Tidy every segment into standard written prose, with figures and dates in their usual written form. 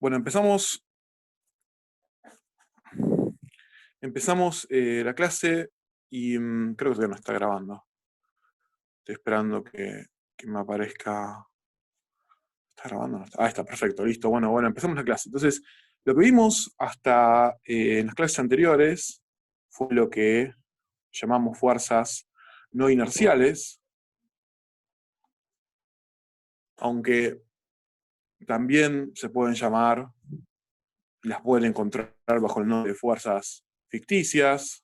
Bueno, empezamos la clase y creo que todavía no está grabando. Estoy esperando que me aparezca. ¿Está grabando? ¿No está? Ah, está, perfecto, listo. Bueno, empezamos la clase. Entonces, lo que vimos hasta en las clases anteriores fue lo que llamamos fuerzas no inerciales, aunque también se pueden llamar, las pueden encontrar bajo el nombre de fuerzas ficticias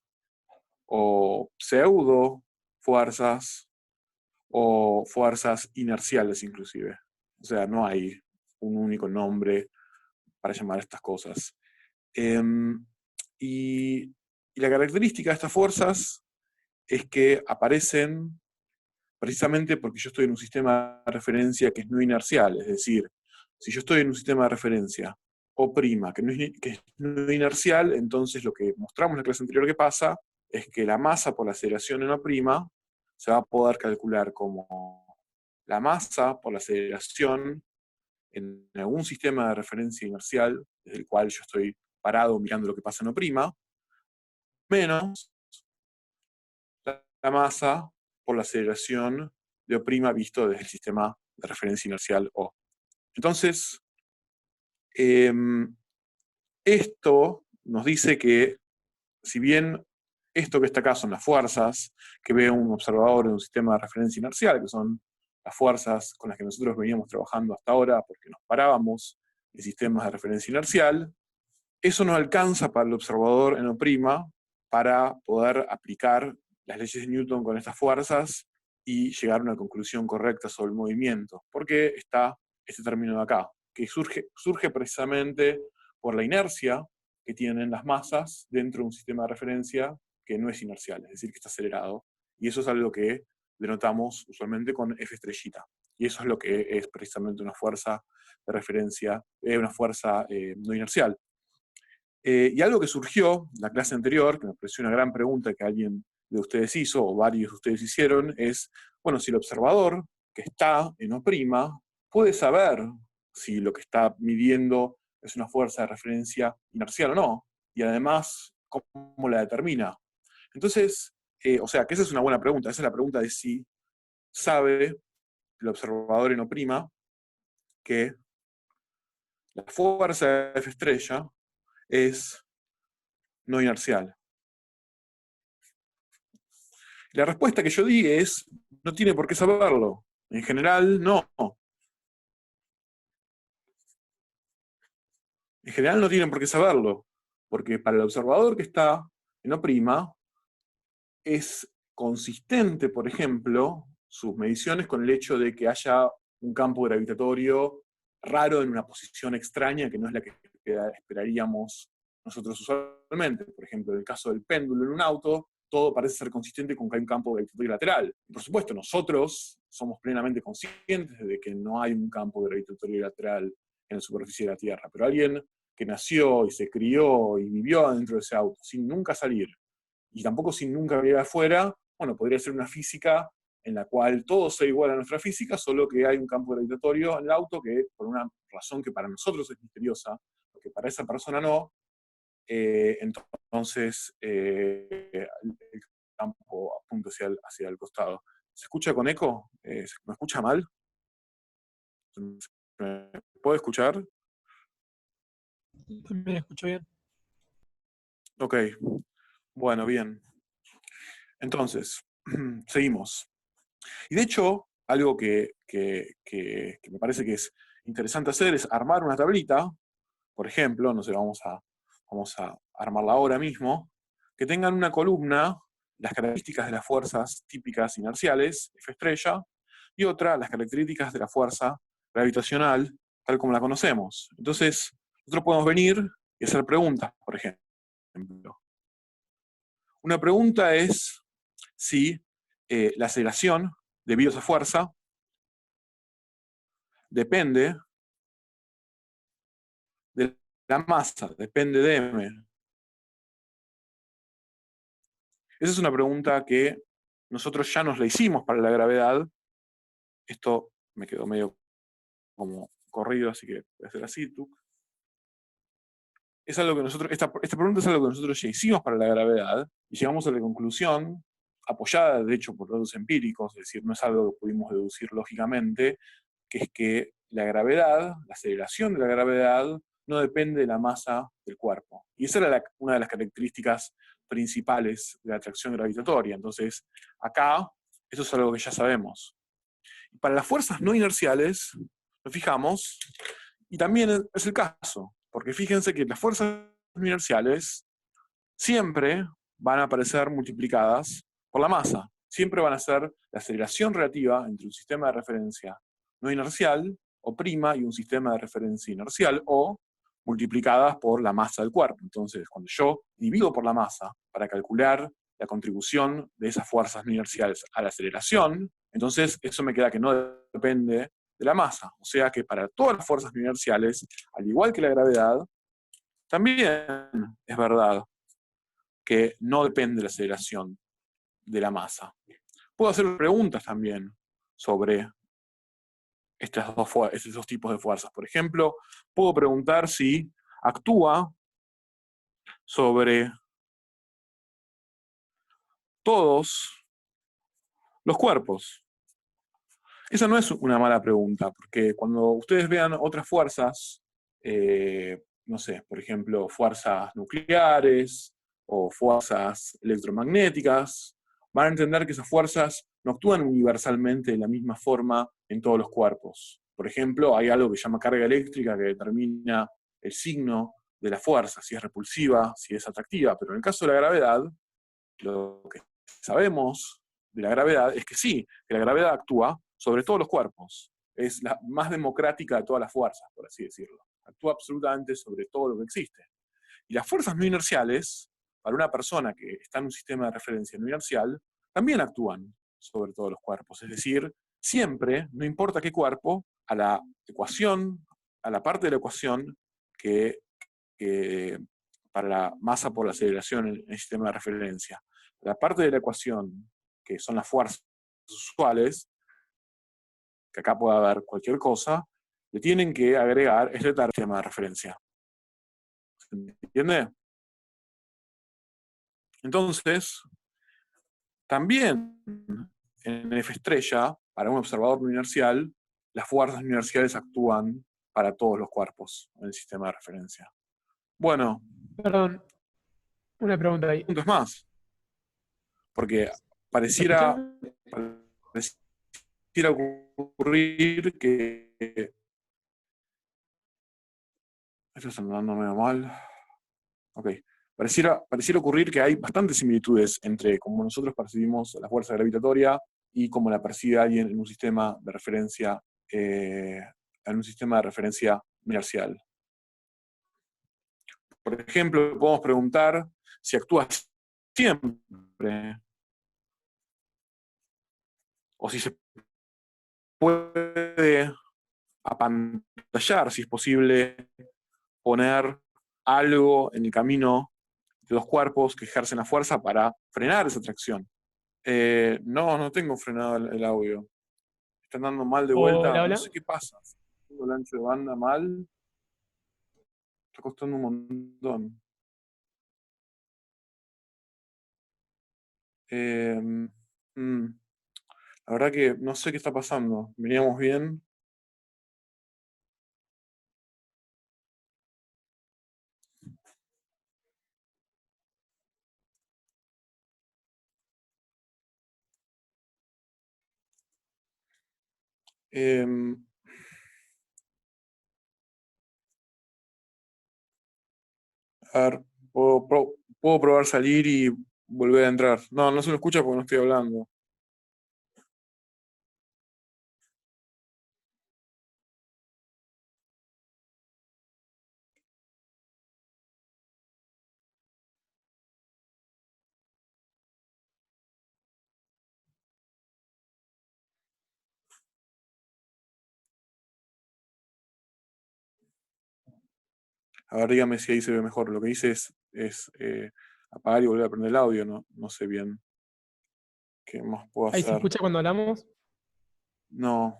o pseudo fuerzas o fuerzas inerciales inclusive. O sea, no hay un único nombre para llamar estas cosas. Em, y, y la característica de estas fuerzas es que aparecen precisamente porque yo estoy en un sistema de referencia que es no inercial, es decir, si yo estoy en un sistema de referencia O', que es no inercial, entonces lo que mostramos en la clase anterior que pasa es que la masa por la aceleración en O' se va a poder calcular como la masa por la aceleración en algún sistema de referencia inercial, desde el cual yo estoy parado mirando lo que pasa en O', menos la masa por la aceleración de O' visto desde el sistema de referencia inercial O. Entonces, eh, esto nos dice que, si bien esto que está acá son las fuerzas que ve un observador en un sistema de referencia inercial, que son las fuerzas con las que nosotros veníamos trabajando hasta ahora porque nos parábamos en sistemas de referencia inercial, eso no alcanza para el observador en O' para poder aplicar las leyes de Newton con estas fuerzas y llegar a una conclusión correcta sobre el movimiento, porque está este término de acá, que surge precisamente por la inercia que tienen las masas dentro de un sistema de referencia que no es inercial, es decir, que está acelerado, y eso es algo que denotamos usualmente con F estrellita, y eso es lo que es precisamente una fuerza de referencia, una fuerza no inercial. Y algo que surgió en la clase anterior, que me pareció una gran pregunta que alguien de ustedes hizo, o varios de ustedes hicieron, es, bueno, si el observador que está en O' puede saber si lo que está midiendo es una fuerza de referencia inercial o no, y además, ¿cómo la determina? Entonces, o sea, que esa es una buena pregunta, esa es la pregunta de si sabe el observador en O' que la fuerza de F estrella es no inercial. La respuesta que yo di es, no tiene por qué saberlo. En general, no. En general no tienen por qué saberlo, porque para el observador que está en O', es consistente, por ejemplo, sus mediciones con el hecho de que haya un campo gravitatorio raro en una posición extraña que no es la que esperaríamos nosotros usualmente. Por ejemplo, en el caso del péndulo en un auto, todo parece ser consistente con que hay un campo gravitatorio lateral. Y por supuesto, nosotros somos plenamente conscientes de que no hay un campo gravitatorio lateral en la superficie de la Tierra, pero alguien que nació y se crió y vivió dentro de ese auto sin nunca salir, y tampoco sin nunca mirar afuera, bueno, podría ser una física en la cual todo sea igual a nuestra física, solo que hay un campo gravitatorio en el auto que, por una razón que para nosotros es misteriosa, porque para esa persona no, entonces el campo apunta hacia el costado. ¿Se escucha con eco? ¿Me escucha mal? ¿Me puede escuchar? También escucho bien. Ok, bueno, bien. Entonces, seguimos. Y de hecho, algo que me parece que es interesante hacer es armar una tablita, por ejemplo, no sé, vamos a armarla ahora mismo, que tengan una columna, las características de las fuerzas típicas inerciales, F estrella, y otra, las características de la fuerza gravitacional, tal como la conocemos. Entonces, nosotros podemos venir y hacer preguntas, por ejemplo. Una pregunta es si la aceleración debido a esa fuerza depende de la masa, depende de m. Esa es una pregunta que nosotros ya nos la hicimos para la gravedad. Esto me quedó medio como corrido, así que voy a hacer así. es algo que esta pregunta es algo que nosotros ya hicimos para la gravedad, y llegamos a la conclusión, apoyada de hecho por datos empíricos, es decir, no es algo que pudimos deducir lógicamente, que es que la gravedad, la aceleración de la gravedad, no depende de la masa del cuerpo. Y esa era una de las características principales de la atracción gravitatoria. Entonces, acá, eso es algo que ya sabemos. Para las fuerzas no inerciales, nos fijamos, y también es el caso, porque fíjense que las fuerzas no inerciales siempre van a aparecer multiplicadas por la masa. Siempre van a ser la aceleración relativa entre un sistema de referencia no inercial, o prima, y un sistema de referencia inercial, o multiplicadas por la masa del cuerpo. Entonces, cuando yo divido por la masa para calcular la contribución de esas fuerzas no inerciales a la aceleración, entonces eso me queda que no depende de la masa. O sea que para todas las fuerzas no inerciales, al igual que la gravedad, también es verdad que no depende de la aceleración de la masa. Puedo hacer preguntas también sobre estos dos tipos de fuerzas. Por ejemplo, puedo preguntar si actúa sobre todos los cuerpos. Esa no es una mala pregunta, porque cuando ustedes vean otras fuerzas, no sé, por ejemplo, fuerzas nucleares o fuerzas electromagnéticas, van a entender que esas fuerzas no actúan universalmente de la misma forma en todos los cuerpos. Por ejemplo, hay algo que se llama carga eléctrica que determina el signo de la fuerza, si es repulsiva, si es atractiva, pero en el caso de la gravedad, lo que sabemos de la gravedad es que sí, que la gravedad actúa sobre todos los cuerpos. Es la más democrática de todas las fuerzas, por así decirlo. Actúa absolutamente sobre todo lo que existe. Y las fuerzas no inerciales, para una persona que está en un sistema de referencia no inercial, también actúan sobre todos los cuerpos. Es decir, siempre, no importa qué cuerpo, a la ecuación, a la parte de la ecuación que para la masa por la aceleración en el sistema de referencia, la parte de la ecuación, que son las fuerzas usuales, que acá puede haber cualquier cosa, le tienen que agregar este sistema de referencia. ¿Se entiende? Entonces, también en F estrella, para un observador no inercial, las fuerzas no inerciales actúan para todos los cuerpos en el sistema de referencia. Bueno, Perdón, una pregunta ahí. puntos más, porque ¿Me pareciera, escuchan? pareciera ocurrir que... Esto está andando medio mal. Ok. Pareciera ocurrir que hay bastantes similitudes entre cómo nosotros percibimos la fuerza gravitatoria y cómo la percibe alguien en un sistema de referencia, inercial. Por ejemplo, podemos preguntar si actúa siempre o si se puede apantallar, si es posible poner algo en el camino de los cuerpos que ejercen la fuerza para frenar esa tracción. No tengo frenado el audio. Están dando mal de Hola, vuelta. No hola. sé qué pasa. Tengo el ancho de banda mal. Está costando un montón. Eh, mm, la verdad que no sé qué está pasando. Veníamos bien. Eh, a ver, puedo probar salir y volver a entrar. No se me escucha porque no estoy hablando. A ver, dígame si ahí se ve mejor. Lo que hice es apagar y volver a prender el audio. No sé bien qué más puedo Ahí se hacer. escucha cuando hablamos. No.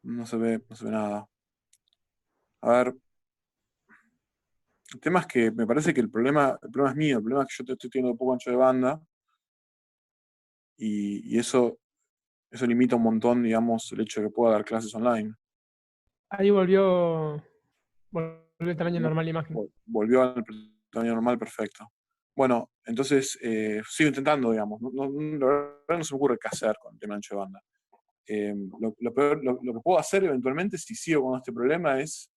no se ve nada. A ver, el tema es que me parece que el problema es mío, el problema es que yo te estoy teniendo poco ancho de banda y eso limita un montón, digamos, el hecho de que pueda dar clases online. Ahí volvió el tamaño ¿No? normal de la imagen. Volvió al tamaño normal, perfecto. Bueno, entonces sigo intentando, digamos. La verdad no se me ocurre qué hacer con el tema de ancho de banda. Lo que puedo hacer eventualmente, si sigo con este problema, es,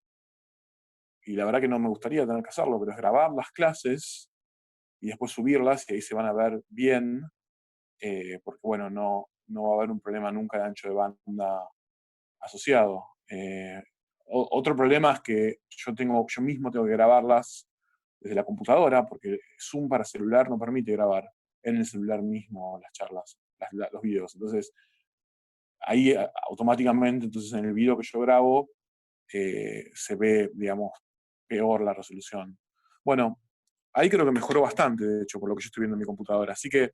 y la verdad que no me gustaría tener que hacerlo, pero es grabar las clases y después subirlas y ahí se van a ver bien, porque bueno, no va a haber un problema nunca de ancho de banda asociado. Otro problema es que yo mismo tengo que grabarlas desde la computadora, porque Zoom para celular no permite grabar en el celular mismo las charlas, los videos. Entonces, ahí automáticamente, entonces en el video que yo grabo, se ve, digamos, peor la resolución. Bueno, ahí creo que mejoró bastante, de hecho, por lo que yo estoy viendo en mi computadora. Así que,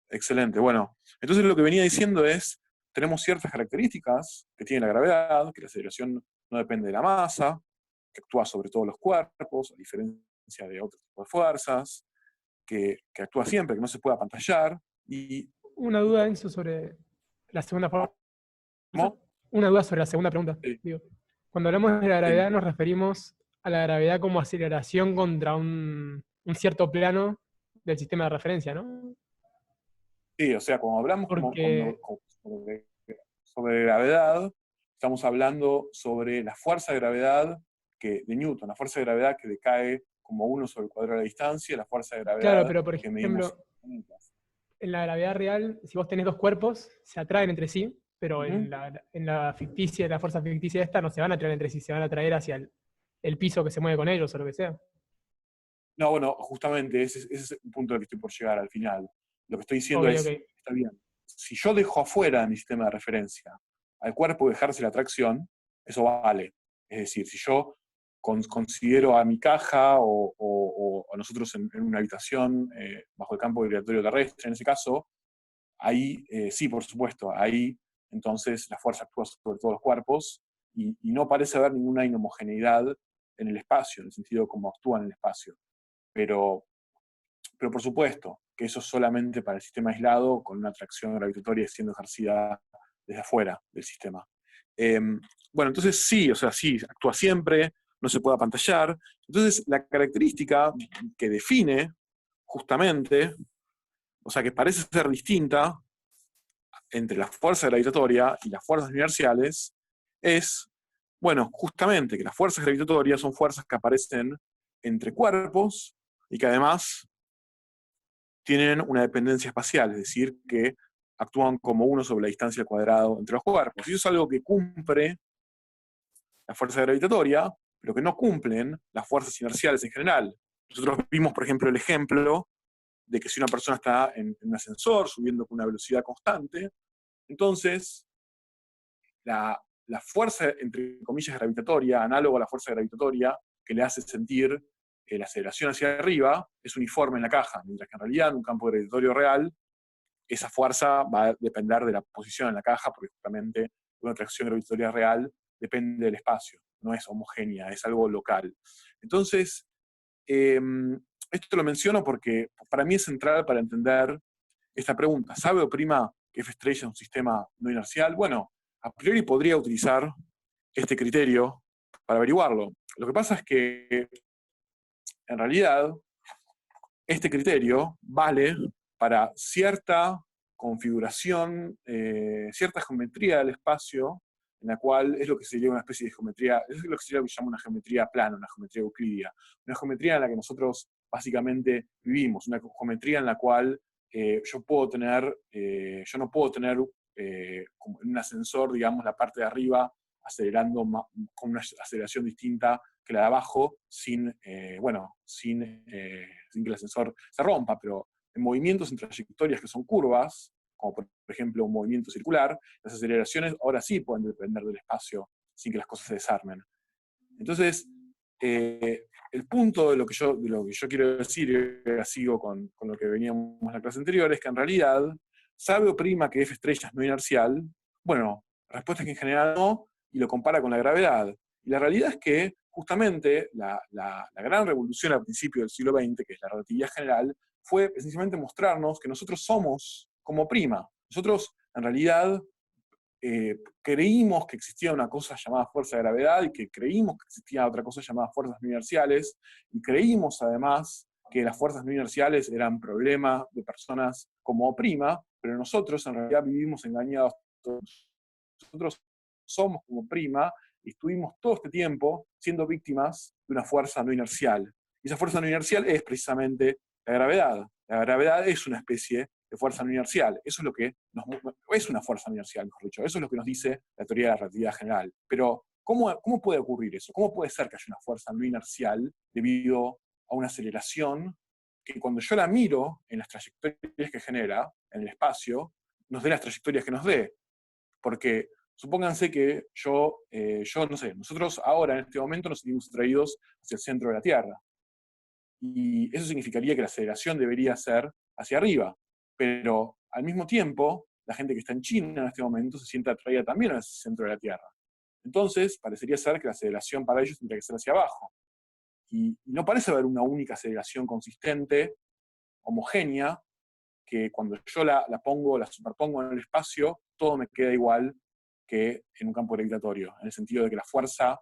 excelente. Bueno, entonces lo que venía diciendo es, tenemos ciertas características que tiene la gravedad, que la aceleración no depende de la masa, que actúa sobre todos los cuerpos, a diferencia de otros tipos de fuerzas, que actúa siempre, que no se puede apantallar, y Una duda, Enzo, sobre la segunda fuerza. ¿cómo? Una duda sobre la segunda pregunta. Sí, Digo, cuando hablamos de la sí. gravedad nos referimos a la gravedad como aceleración contra un cierto plano del sistema de referencia, ¿no? Sí, o sea, cuando hablamos Porque, sobre gravedad, estamos hablando sobre la fuerza de gravedad de Newton, la fuerza de gravedad que decae como 1/4 de la distancia, la fuerza de claro, gravedad pero por que medimos ejemplo, en ondas. en la gravedad real, si vos tenés dos cuerpos, se atraen entre sí, pero Ujú. en la ficticia, la fuerza ficticia esta, no se van a atraer entre sí, se van a atraer hacia el piso que se mueve con ellos o lo que sea. No, bueno, justamente ese es un punto al que estoy por llegar al final. Lo que estoy Ok, diciendo es, ok. está bien, si yo dejo afuera de mi sistema de referencia al cuerpo que ejerce la atracción, eso vale. Es decir, si yo considero a mi caja o a nosotros en una habitación bajo el campo vibratorio terrestre, en ese caso, ahí sí, por supuesto, ahí entonces la fuerza actúa sobre todos los cuerpos y no parece haber ninguna inhomogeneidad en el espacio, en el sentido como actúa en el espacio. Pero, pero por supuesto que eso es solamente para el sistema aislado con una atracción gravitatoria siendo ejercida desde afuera del sistema. Eh, bueno, entonces sí, o sea, sí, actúa siempre, no se puede apantallar. Entonces la característica que define justamente, o sea, que parece ser distinta entre la fuerza gravitatoria y las fuerzas inerciales, es, bueno, justamente que las fuerzas gravitatorias son fuerzas que aparecen entre cuerpos y que además tienen una dependencia espacial, es decir, que actúan como uno sobre la distancia al cuadrado entre los cuerpos. Y eso es algo que cumple la fuerza gravitatoria, pero que no cumplen las fuerzas inerciales en general. Nosotros vimos, por ejemplo, el ejemplo de que si una persona está en un ascensor subiendo con una velocidad constante, entonces la fuerza, entre comillas, gravitatoria, análogo a la fuerza gravitatoria, que le hace sentir la aceleración hacia arriba, es uniforme en la caja, mientras que en realidad en un campo gravitatorio real esa fuerza va a depender de la posición en la caja, porque justamente una atracción gravitatoria real depende del espacio, no es homogénea, es algo local. Entonces, eh, esto lo menciono porque para mí es central para entender esta pregunta. ¿Sabe o prima que F estrella es un sistema no inercial? Bueno, a priori podría utilizar este criterio para averiguarlo. Lo que pasa es que, en realidad, este criterio vale para cierta configuración, cierta geometría del espacio, en la cual es lo que sería una especie de geometría, es lo que sería lo que se llama una geometría plana, una geometría euclidia, una geometría en la que nosotros básicamente vivimos, una geometría en la cual yo no puedo tener como en un ascensor, digamos, la parte de arriba acelerando con una aceleración distinta que la de abajo sin que el ascensor se rompa, pero en movimientos en trayectorias que son curvas, como por ejemplo un movimiento circular, las aceleraciones ahora sí pueden depender del espacio sin que las cosas se desarmen. Entonces, el punto de lo que yo quiero decir, y ahora sigo con lo que veníamos en la clase anterior, es que en realidad, sabe o prima que F estrella es no inercial, bueno, respuesta es que en general no, y lo compara con la gravedad. Y la realidad es que justamente la gran revolución al principio del siglo XX, que es la relatividad general, fue precisamente mostrarnos que nosotros somos como prima. Nosotros, en realidad, creímos que existía una cosa llamada fuerza de gravedad y que creímos que existía otra cosa llamada fuerzas no inerciales, y creímos además que las fuerzas no inerciales eran problema de personas como prima, pero nosotros en realidad vivimos engañados todos. Nosotros somos como prima y estuvimos todo este tiempo siendo víctimas de una fuerza no inercial. Y esa fuerza no inercial es precisamente la gravedad. La gravedad es una especie de fuerza no inercial. Eso es lo que es una fuerza no inercial, mejor dicho. Eso es lo que nos dice la teoría de la relatividad general. Pero, ¿cómo puede ocurrir eso? ¿Cómo puede ser que haya una fuerza no inercial debido a una aceleración que cuando yo la miro en las trayectorias que genera en el espacio, nos dé las trayectorias que nos dé? Porque supónganse que yo no sé, nosotros ahora en este momento nos sentimos atraídos hacia el centro de la Tierra. Y eso significaría que la aceleración debería ser hacia arriba. Pero al mismo tiempo, la gente que está en China en este momento se siente atraída también hacia el centro de la Tierra. Entonces, parecería ser que la aceleración para ellos tendría que ser hacia abajo. Y no parece haber una única aceleración consistente, homogénea, que cuando yo la pongo, la superpongo en el espacio, todo me queda igual que en un campo gravitatorio, en el sentido de que la fuerza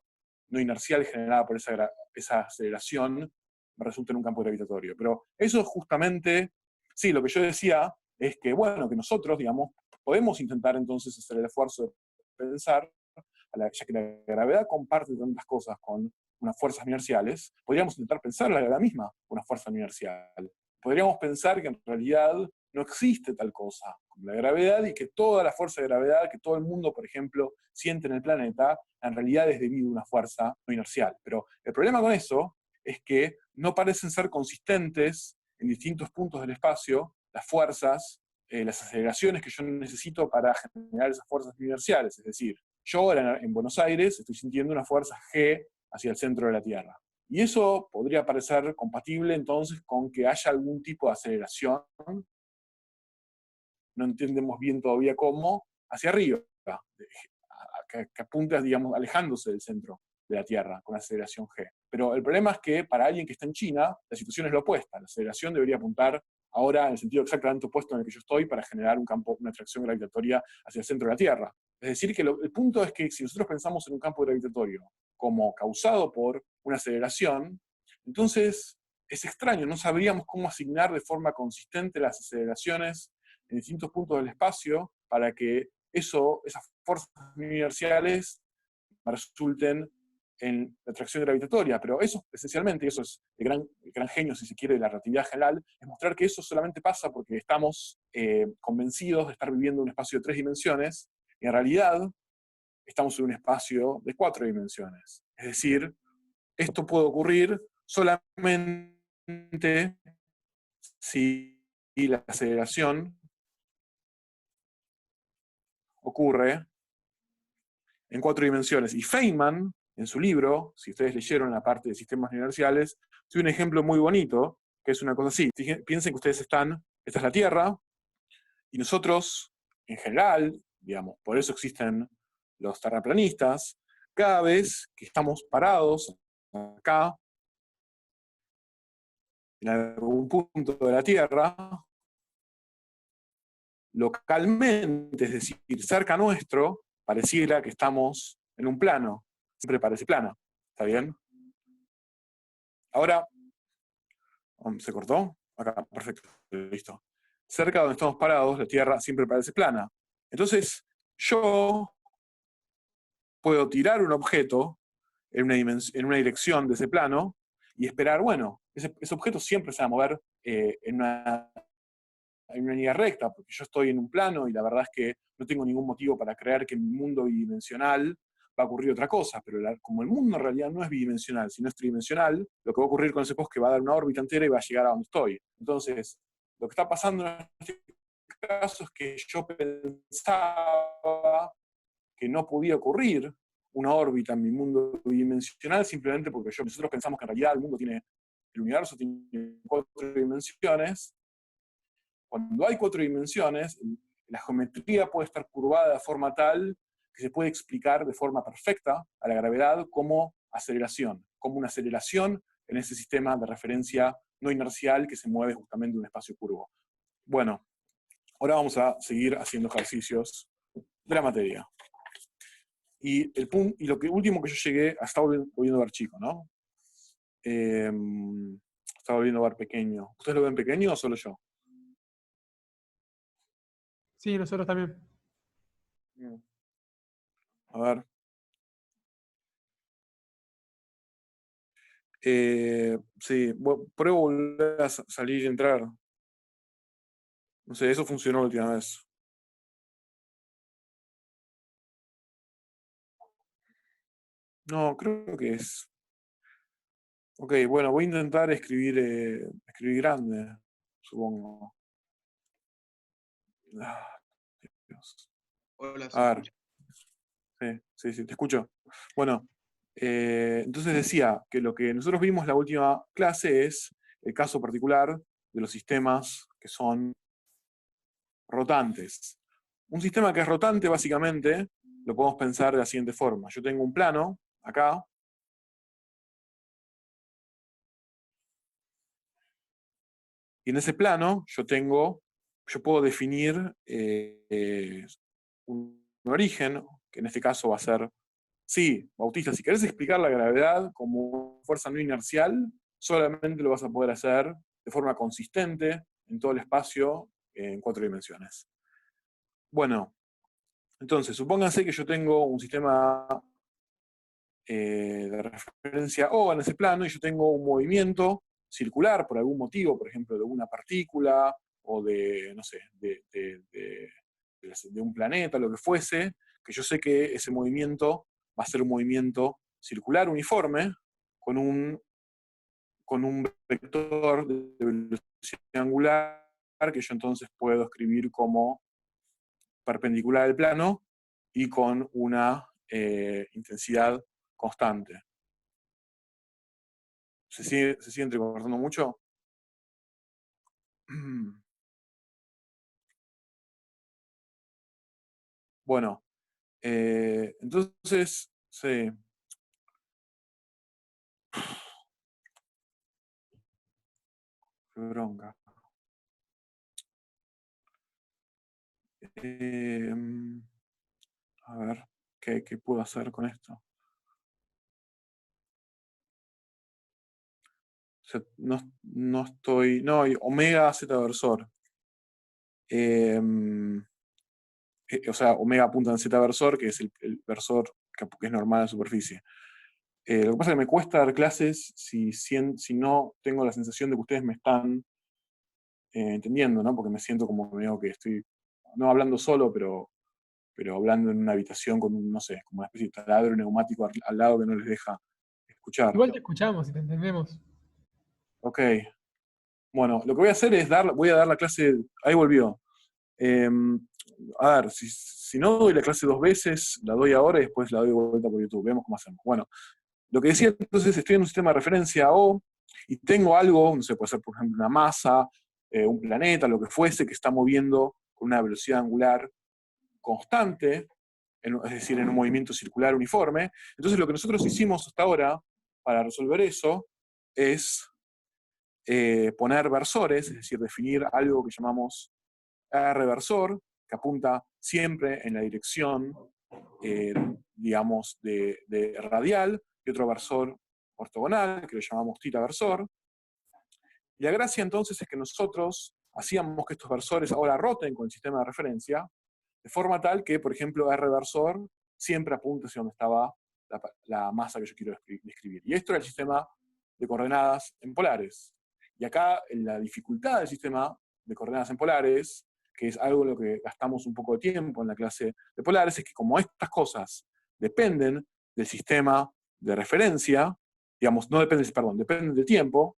no inercial generada por esa aceleración me resulta en un campo gravitatorio. Pero eso justamente, sí, lo que yo decía es que, bueno, que nosotros, digamos, podemos intentar entonces hacer el esfuerzo de pensar, ya que la gravedad comparte tantas cosas con unas fuerzas inerciales, podríamos intentar pensar la gravedad misma con una fuerza inercial. Podríamos pensar que en realidad no existe tal cosa como la gravedad y que toda la fuerza de gravedad que todo el mundo, por ejemplo, siente en el planeta, en realidad es debido a una fuerza no inercial. Pero el problema con eso es que no parecen ser consistentes en distintos puntos del espacio las fuerzas, las aceleraciones que yo necesito para generar esas fuerzas no inerciales. Es decir, yo ahora en Buenos Aires estoy sintiendo una fuerza G hacia el centro de la Tierra. Y eso podría parecer compatible entonces con que haya algún tipo de aceleración, no entendemos bien todavía cómo, hacia arriba, que apunta, digamos, alejándose del centro de la Tierra con aceleración G. Pero el problema es que para alguien que está en China, la situación es la opuesta. La aceleración debería apuntar ahora en el sentido exactamente opuesto en el que yo estoy para generar un campo, una atracción gravitatoria hacia el centro de la Tierra. Es decir, que el punto es que si nosotros pensamos en un campo gravitatorio como causado por una aceleración, entonces es extraño, no sabríamos cómo asignar de forma consistente las aceleraciones en distintos puntos del espacio para que esas fuerzas inerciales resulten en la atracción gravitatoria. Pero eso, esencialmente, eso es el gran genio, si se quiere, de la relatividad general, es mostrar que eso solamente pasa porque estamos convencidos de estar viviendo un espacio de 3 dimensiones, y en realidad estamos en un espacio de 4 dimensiones. Es decir, esto puede ocurrir solamente si la aceleración ocurre en 4 dimensiones. Y Feynman, en su libro, si ustedes leyeron la parte de sistemas inerciales, tiene un ejemplo muy bonito, que es una cosa así. Piensen que ustedes esta es la Tierra, y nosotros, en general, digamos, por eso existen los terraplanistas, cada vez que estamos parados acá, en algún punto de la Tierra, localmente, es decir, cerca nuestro, pareciera que estamos en un plano, siempre parece plana, ¿está bien? Ahora, ¿se cortó? Acá, perfecto, listo. Cerca donde estamos parados, la Tierra siempre parece plana. Entonces, yo puedo tirar un objeto en una dirección de ese plano y esperar, bueno, ese objeto siempre se va a mover en una línea recta, porque yo estoy en un plano y la verdad es que no tengo ningún motivo para creer que en mi mundo bidimensional va a ocurrir otra cosa, pero como el mundo en realidad no es bidimensional, sino es tridimensional, lo que va a ocurrir con ese objeto es que va a dar una órbita entera y va a llegar a donde estoy. Entonces, lo que está pasando en este caso es que yo pensaba que no podía ocurrir una órbita en mi mundo bidimensional simplemente porque nosotros pensamos que en realidad el universo tiene 4 dimensiones. Cuando hay 4 dimensiones, la geometría puede estar curvada de forma tal que se puede explicar de forma perfecta a la gravedad como aceleración, como una aceleración en ese sistema de referencia no inercial que se mueve justamente en un espacio curvo. Bueno, ahora vamos a seguir haciendo ejercicios de la materia. Y lo último que yo llegué, estaba volviendo a ver chico, ¿no? Estaba volviendo a ver pequeño. ¿Ustedes lo ven pequeño o solo yo? Sí, nosotros también. A ver. Sí, pruebo volver a salir y entrar. No sé, eso funcionó la última vez. No, creo que es. Ok, bueno, voy a intentar escribir grande, supongo. Ah, Dios. Hola, ¿se A me ver, escucha? sí, te escucho. Bueno, entonces decía que lo que nosotros vimos la última clase es el caso particular de los sistemas que son rotantes. Un sistema que es rotante, básicamente, lo podemos pensar de la siguiente forma. Yo tengo un plano, acá, y en ese plano yo puedo definir un origen, que en este caso va a ser, sí, Bautista, si querés explicar la gravedad como fuerza no inercial, solamente lo vas a poder hacer de forma consistente en todo el espacio en 4 dimensiones. Bueno, entonces, supónganse que yo tengo un sistema de referencia O en ese plano y yo tengo un movimiento circular por algún motivo, por ejemplo, de una partícula o de, no sé, de un planeta, lo que fuese, que yo sé que ese movimiento va a ser un movimiento circular uniforme con un vector de velocidad angular que yo entonces puedo escribir como perpendicular al plano y con una intensidad constante. ¿Se sigue entrecortando mucho? Bueno, entonces, sí. Qué bronca. Eh, a ver, ¿qué puedo hacer con esto? O sea, no estoy. No, hay omega z versor. O sea, omega apunta en z versor, que es el versor que es normal en la superficie. Lo que pasa es que me cuesta dar clases si no tengo la sensación de que ustedes me están entendiendo, ¿no? Porque me siento como medio que estoy, no hablando solo, pero hablando en una habitación con un, no sé, como una especie de taladro neumático al lado que no les deja escuchar. Igual te escuchamos y te entendemos. Ok. Bueno, lo que voy a hacer es voy a dar la clase, ahí volvió. Eh, a ver, si no doy la clase 2 veces, la doy ahora y después la doy de vuelta por YouTube. Vemos cómo hacemos. Bueno, lo que decía entonces, estoy en un sistema de referencia O y tengo algo, no sé, puede ser por ejemplo una masa, un planeta, lo que fuese, que está moviendo con una velocidad angular constante, es decir, en un movimiento circular uniforme. Entonces lo que nosotros hicimos hasta ahora para resolver eso es poner versores, es decir, definir algo que llamamos R versor, que apunta siempre en la dirección, digamos, de radial, y otro versor ortogonal, que lo llamamos θ versor. Y la gracia entonces es que nosotros hacíamos que estos versores ahora roten con el sistema de referencia, de forma tal que, por ejemplo, R versor siempre apunte hacia donde estaba la masa que yo quiero describir. Y esto era el sistema de coordenadas en polares. Y acá la dificultad del sistema de coordenadas en polares, que es algo en lo que gastamos un poco de tiempo en la clase de polares, es que como estas cosas dependen del sistema de referencia, digamos, no dependen, perdón, dependen del tiempo,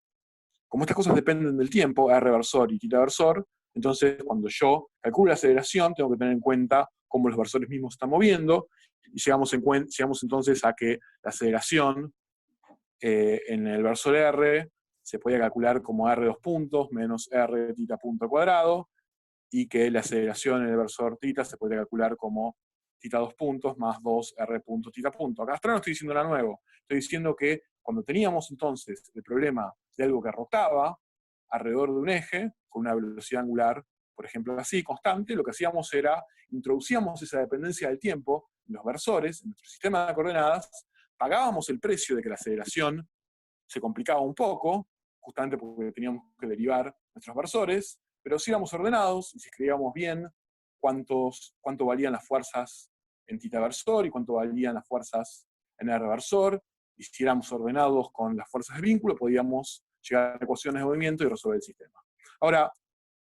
como estas cosas dependen del tiempo, R versor y θ versor, entonces cuando yo calculo la aceleración, tengo que tener en cuenta cómo los versores mismos se están moviendo, y llegamos entonces a que la aceleración en el versor R se puede calcular como R dos puntos menos R θ punto al cuadrado, y que la aceleración en el versor θ se puede calcular como tita 2 puntos más 2R puntos tita punto. Acá atrás no estoy diciendo nada nuevo. Estoy diciendo que cuando teníamos entonces el problema de algo que rotaba alrededor de un eje, con una velocidad angular, por ejemplo, así, constante, lo que hacíamos era, introducíamos esa dependencia del tiempo en los versores, en nuestro sistema de coordenadas, pagábamos el precio de que la aceleración se complicaba un poco, justamente porque teníamos que derivar nuestros versores, pero si éramos ordenados y si escribíamos bien cuánto valían las fuerzas en tita versor y cuánto valían las fuerzas en R versor, y si éramos ordenados con las fuerzas de vínculo, podíamos llegar a ecuaciones de movimiento y resolver el sistema. Ahora,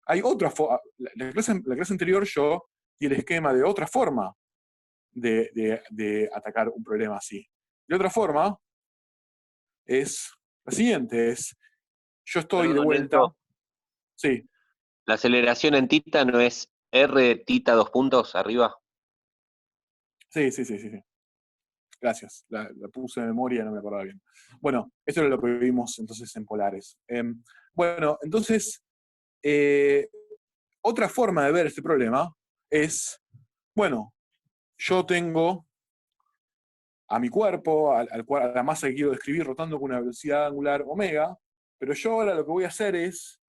hay otra forma. La clase anterior yo di el esquema de otra forma de atacar un problema así. Y otra forma es la siguiente, yo estoy de Perdón, vuelta. Enzo, Sí, ¿la aceleración en tita no es R tita 2 puntos arriba? sí. Gracias. La puse de memoria y no me acordaba bien. Bueno, esto es lo que vimos entonces en polares. Bueno, entonces, otra forma de ver este problema es, bueno, yo tengo a mi cuerpo, a la masa que quiero describir rotando con una velocidad angular omega, pero yo ahora lo que voy a hacer es,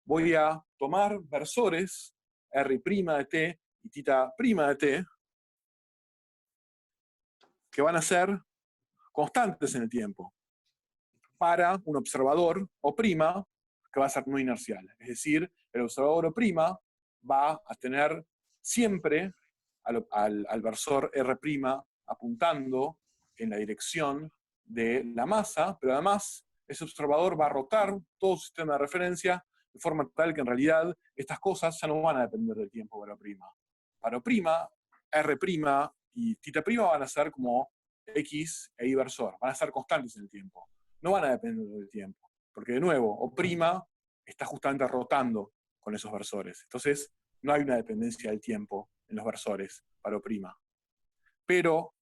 voy a tomar versores R' de t y tita' de t, que van a ser constantes en el tiempo, para un observador O' que va a ser no inercial. Es decir, el observador O' va a tener siempre al versor R' apuntando en la dirección de la masa, pero además ese observador va a rotar todo su sistema de referencia de forma tal que en realidad estas cosas ya no van a depender del tiempo para O'. Para O', R' y tita' van a ser como X e Y versor, van a ser constantes en el tiempo. No van a depender del tiempo, porque de nuevo, O' está justamente rotando con esos versores. Entonces, no hay una dependencia del tiempo en los versores para O'. Pero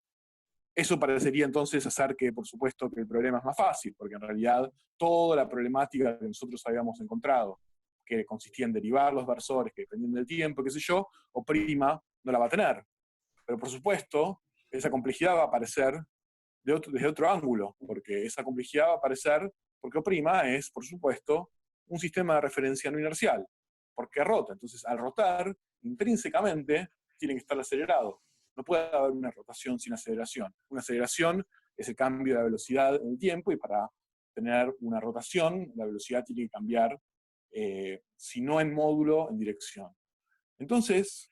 eso parecería entonces hacer que, por supuesto, que el problema es más fácil, porque en realidad toda la problemática que nosotros habíamos encontrado, que consistía en derivar los versores que dependían del tiempo, qué sé yo, O' no la va a tener. Pero por supuesto, esa complejidad va a aparecer desde otro ángulo, porque esa complejidad va a aparecer porque O' es, por supuesto, un sistema de referencia no inercial, porque rota. Entonces, al rotar, intrínsecamente, tiene que estar acelerado. No puede haber una rotación sin aceleración. Una aceleración es el cambio de la velocidad en el tiempo, y para tener una rotación, la velocidad tiene que cambiar, si no en módulo, en dirección. Entonces,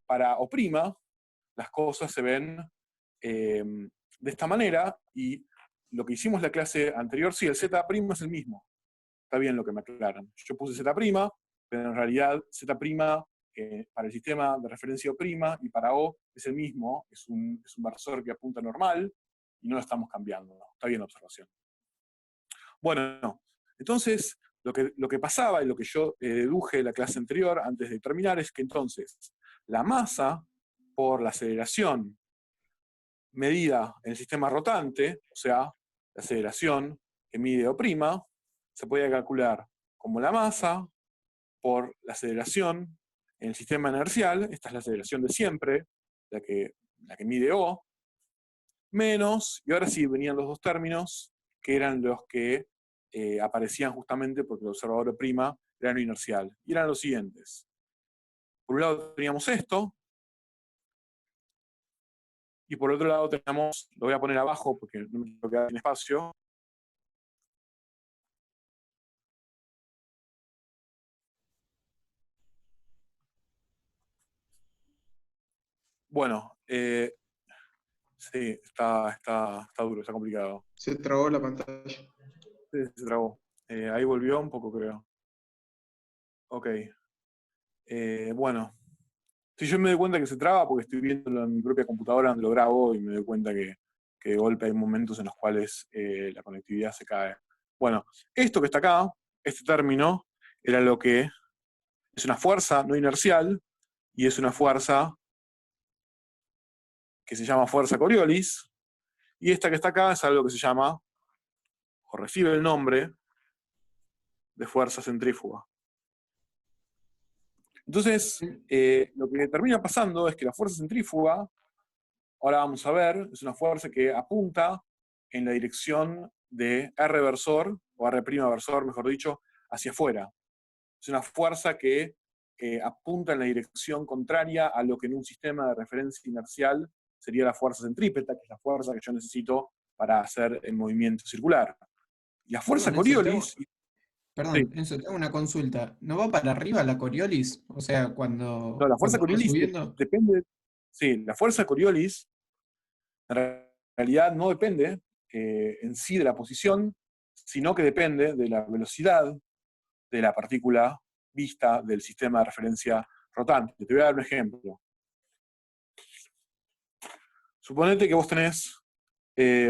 para O', las cosas se ven de esta manera, y lo que hicimos en la clase anterior, sí, el Z' es el mismo. Está bien lo que me aclaran. Yo puse Z', pero en realidad Z' para el sistema de referencia O' y para O es el mismo, es un versor que apunta normal, y no lo estamos cambiando. ¿No? Está bien la observación. Bueno, entonces, lo que pasaba y lo que yo deduje de la clase anterior, antes de terminar, es que entonces la masa por la aceleración medida en el sistema rotante, o sea, la aceleración que mide O', se podía calcular como la masa por la aceleración en el sistema inercial, esta es la aceleración de siempre, la que mide O, menos, y ahora sí venían los dos términos, que eran los que aparecían justamente porque el observador O' era no inercial, y eran los siguientes. Por un lado teníamos esto, y por otro lado tenemos, lo voy a poner abajo porque no me quiero quedar sin espacio. Bueno, sí, está duro, está complicado. Se trabó la pantalla. Sí, se trabó. Ahí volvió un poco, creo. Ok. Bueno. Si yo me doy cuenta que se traba porque estoy viéndolo en mi propia computadora donde lo grabo, y me doy cuenta que de golpe hay momentos en los cuales la conectividad se cae. Bueno, esto que está acá, este término, era lo que es una fuerza no inercial, y es una fuerza que se llama fuerza Coriolis, y esta que está acá es algo que se llama, o recibe el nombre, de fuerza centrífuga. Entonces, lo que termina pasando es que la fuerza centrífuga, ahora vamos a ver, es una fuerza que apunta en la dirección de R versor, o R' versor, mejor dicho, hacia afuera. Es una fuerza que apunta en la dirección contraria a lo que en un sistema de referencia inercial sería la fuerza centrípeta, que es la fuerza que yo necesito para hacer el movimiento circular. Y la fuerza Perdón, Enzo, Coriolis... perdón, Enzo, te hago una consulta. ¿No va para arriba la Coriolis? O sea, No, la fuerza cuando va Coriolis subiendo. depende... Sí, la fuerza Coriolis en realidad no depende en sí de la posición, sino que depende de la velocidad de la partícula vista del sistema de referencia rotante. Te voy a dar un ejemplo. Suponete que vos tenés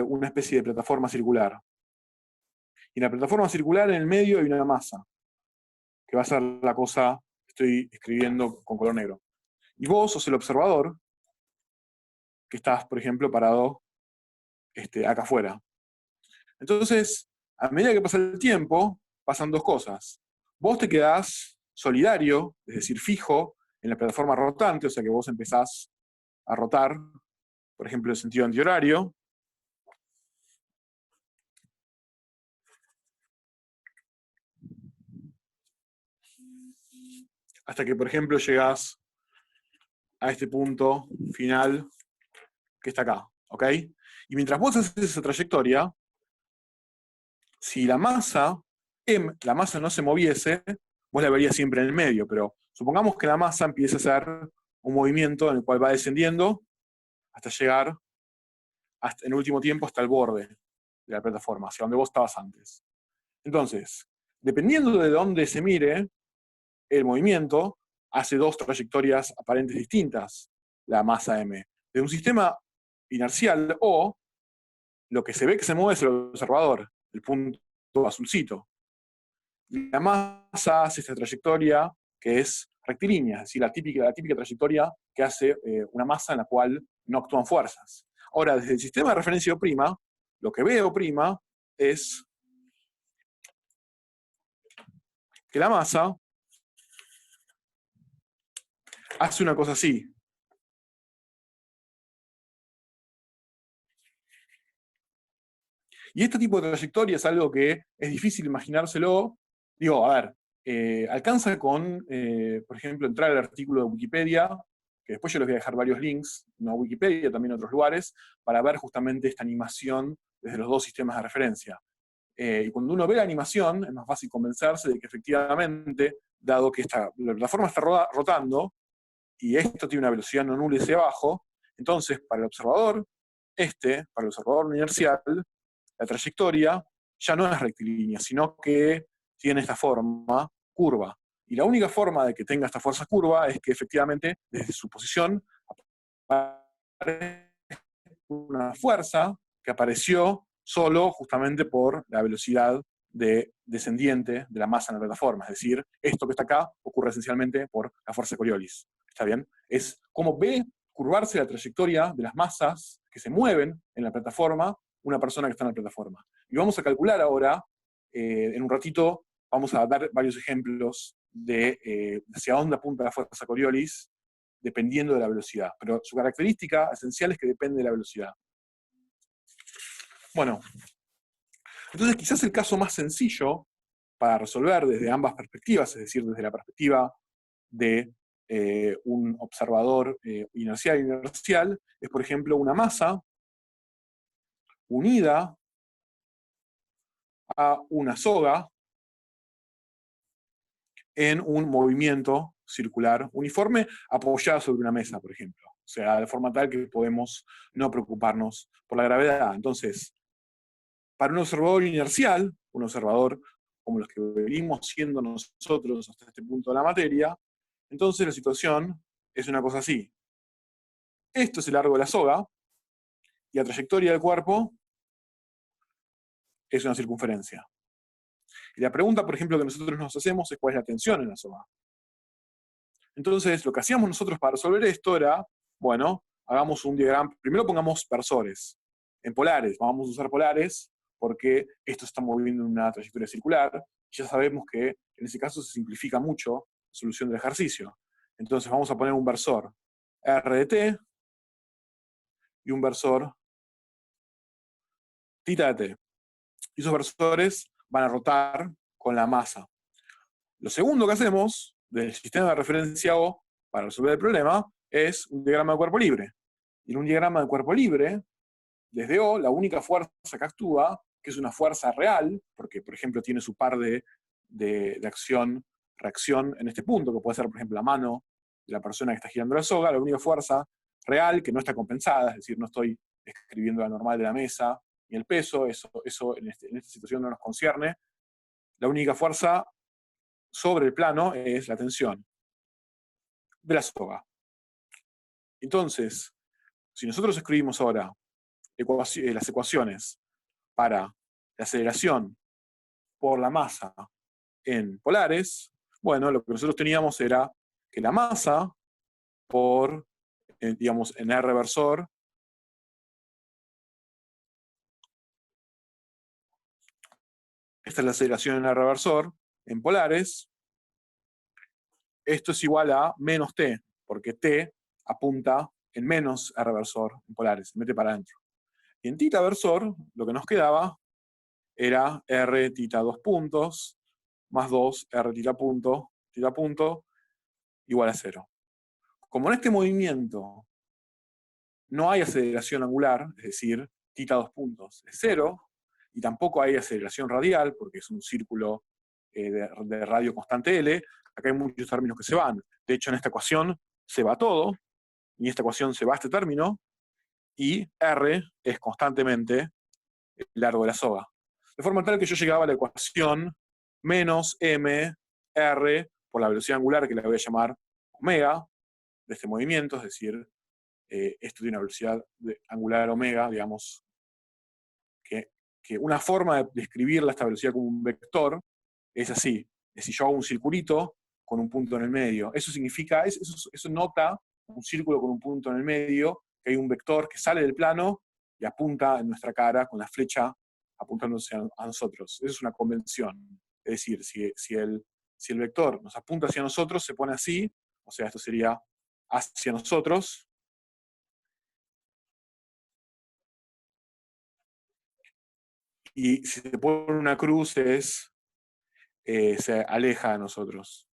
una especie de plataforma circular. Y en la plataforma circular en el medio hay una masa, que va a ser la cosa que estoy escribiendo con color negro. Y vos sos el observador, que estás, por ejemplo, parado acá afuera. Entonces, a medida que pasa el tiempo, pasan dos cosas. Vos te quedás solidario, es decir, fijo, en la plataforma rotante, o sea que vos empezás a rotar, por ejemplo, en sentido antihorario. Hasta que, por ejemplo, llegás a este punto final que está acá, ¿ok? Y mientras vos haces esa trayectoria, si la masa no se moviese, vos la verías siempre en el medio, pero supongamos que la masa empieza a hacer un movimiento en el cual va descendiendo hasta llegar, en el último tiempo, hasta el borde de la plataforma, hacia donde vos estabas antes. Entonces, dependiendo de dónde se mire, el movimiento hace dos trayectorias aparentes distintas, la masa m. De un sistema inercial, o lo que se ve que se mueve es el observador, el punto azulcito. La masa hace esta trayectoria que es rectilínea, es decir, la típica trayectoria que hace una masa en la cual no actúan fuerzas. Ahora, desde el sistema de referencia O', lo que ve O' es que la masa hace una cosa así. Y este tipo de trayectoria es algo que es difícil imaginárselo. Digo, a ver, alcanza con, por ejemplo, entrar al artículo de Wikipedia, que después yo les voy a dejar varios links, no a Wikipedia, también a otros lugares, para ver justamente esta animación desde los dos sistemas de referencia. Y cuando uno ve la animación, es más fácil convencerse de que efectivamente, dado que la plataforma está rotando, y esto tiene una velocidad no nula hacia abajo, entonces para el observador, para el observador inercial, la trayectoria ya no es rectilínea, sino que tiene esta forma curva. Y la única forma de que tenga esta fuerza curva es que efectivamente, desde su posición, aparece una fuerza que apareció solo justamente por la velocidad descendiente de la masa en la plataforma. Es decir, esto que está acá ocurre esencialmente por la fuerza Coriolis. ¿Está bien? Es como ve curvarse la trayectoria de las masas que se mueven en la plataforma una persona que está en la plataforma. Y vamos a calcular ahora, en un ratito, vamos a dar varios ejemplos de hacia dónde apunta la fuerza Coriolis, dependiendo de la velocidad. Pero su característica esencial es que depende de la velocidad. Bueno, entonces quizás el caso más sencillo para resolver desde ambas perspectivas, es decir, desde la perspectiva de un observador inercial, es por ejemplo una masa unida a una soga en un movimiento circular uniforme apoyada sobre una mesa, por ejemplo. O sea, de forma tal que podemos no preocuparnos por la gravedad. Entonces, para un observador inercial, un observador como los que venimos siendo nosotros hasta este punto de la materia, entonces la situación es una cosa así. Esto es el largo de la soga, y la trayectoria del cuerpo es una circunferencia. Y la pregunta, por ejemplo, que nosotros nos hacemos es cuál es la tensión en la soga. Entonces, lo que hacíamos nosotros para resolver esto era, bueno, hagamos un diagrama, primero pongamos versores, en polares, vamos a usar polares, porque esto se está moviendo en una trayectoria circular, y ya sabemos que en ese caso se simplifica mucho la solución del ejercicio. Entonces vamos a poner un versor R de t y un versor θ de t. Y esos versores van a rotar con la masa. Lo segundo que hacemos del sistema de referencia O para resolver el problema es un diagrama de cuerpo libre. Y en un diagrama de cuerpo libre, desde O, la única fuerza que actúa, que es una fuerza real, porque por ejemplo tiene su par de acción-reacción en este punto, que puede ser por ejemplo la mano de la persona que está girando la soga, la única fuerza real que no está compensada, es decir, no estoy escribiendo la normal de la mesa ni el peso, eso en esta situación no nos concierne. La única fuerza sobre el plano es la tensión de la soga. Entonces, si nosotros escribimos ahora las ecuaciones para la aceleración por la masa en polares, bueno, lo que nosotros teníamos era que la masa por, digamos, en R versor, esta es la aceleración en R versor, en polares, esto es igual a menos t, porque t apunta en menos R versor en polares, se mete para adentro. Y en θ versor, lo que nos quedaba era R θ 2 puntos, más 2 R θ punto, igual a 0. Como en este movimiento no hay aceleración angular, es decir, θ 2 puntos es 0, y tampoco hay aceleración radial, porque es un círculo de radio constante L, acá hay muchos términos que se van. De hecho, en esta ecuación se va todo, y en esta ecuación se va este término, y R es constantemente el largo de la soga. De forma tal que yo llegaba a la ecuación menos m r por la velocidad angular, que la voy a llamar omega, de este movimiento, es decir, esto tiene una velocidad angular omega, digamos, que una forma de describir esta velocidad como un vector es así, es si yo hago un circulito con un punto en el medio. Eso significa, eso nota un círculo con un punto en el medio, que hay un vector que sale del plano y apunta en nuestra cara con la flecha apuntándose a nosotros. Eso es una convención. Es decir, si el vector nos apunta hacia nosotros, se pone así, o sea, esto sería hacia nosotros, y si se pone una cruz se aleja de nosotros.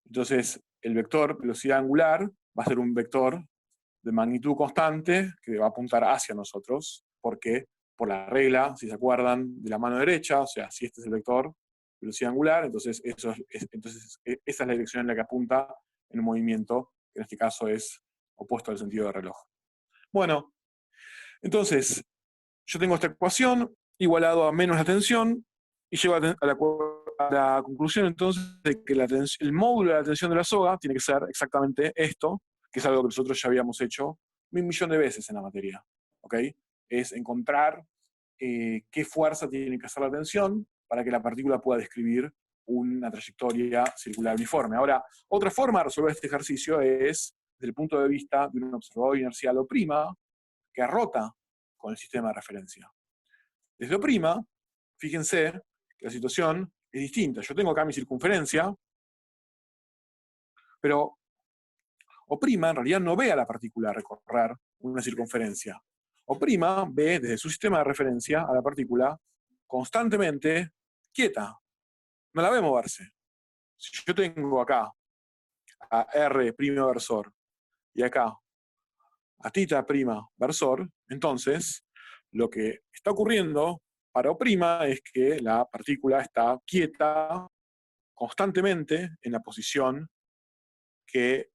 Entonces, el vector velocidad angular va a ser un vector de magnitud constante que va a apuntar hacia nosotros, porque por la regla, si se acuerdan, de la mano derecha, o sea, si este es el vector velocidad angular, entonces esa es la dirección en la que apunta en un movimiento, que en este caso es opuesto al sentido del reloj. Bueno, entonces, yo tengo esta ecuación igualado a menos la tensión, y llego a la conclusión entonces de que el módulo de la tensión de la soga tiene que ser exactamente esto, que es algo que nosotros ya habíamos hecho 1.000.000.000 de veces en la materia. ¿Ok? Es encontrar qué fuerza tiene que hacer la tensión para que la partícula pueda describir una trayectoria circular uniforme. Ahora, otra forma de resolver este ejercicio es desde el punto de vista de un observador inercial O', que rota con el sistema de referencia. Desde O', fíjense que la situación es distinta. Yo tengo acá mi circunferencia, pero O' en realidad no ve a la partícula recorrer una circunferencia. O' ve desde su sistema de referencia a la partícula constantemente quieta. No la ve moverse. Si yo tengo acá a R' versor y acá a θ' versor, entonces lo que está ocurriendo para O' es que la partícula está quieta constantemente en la posición que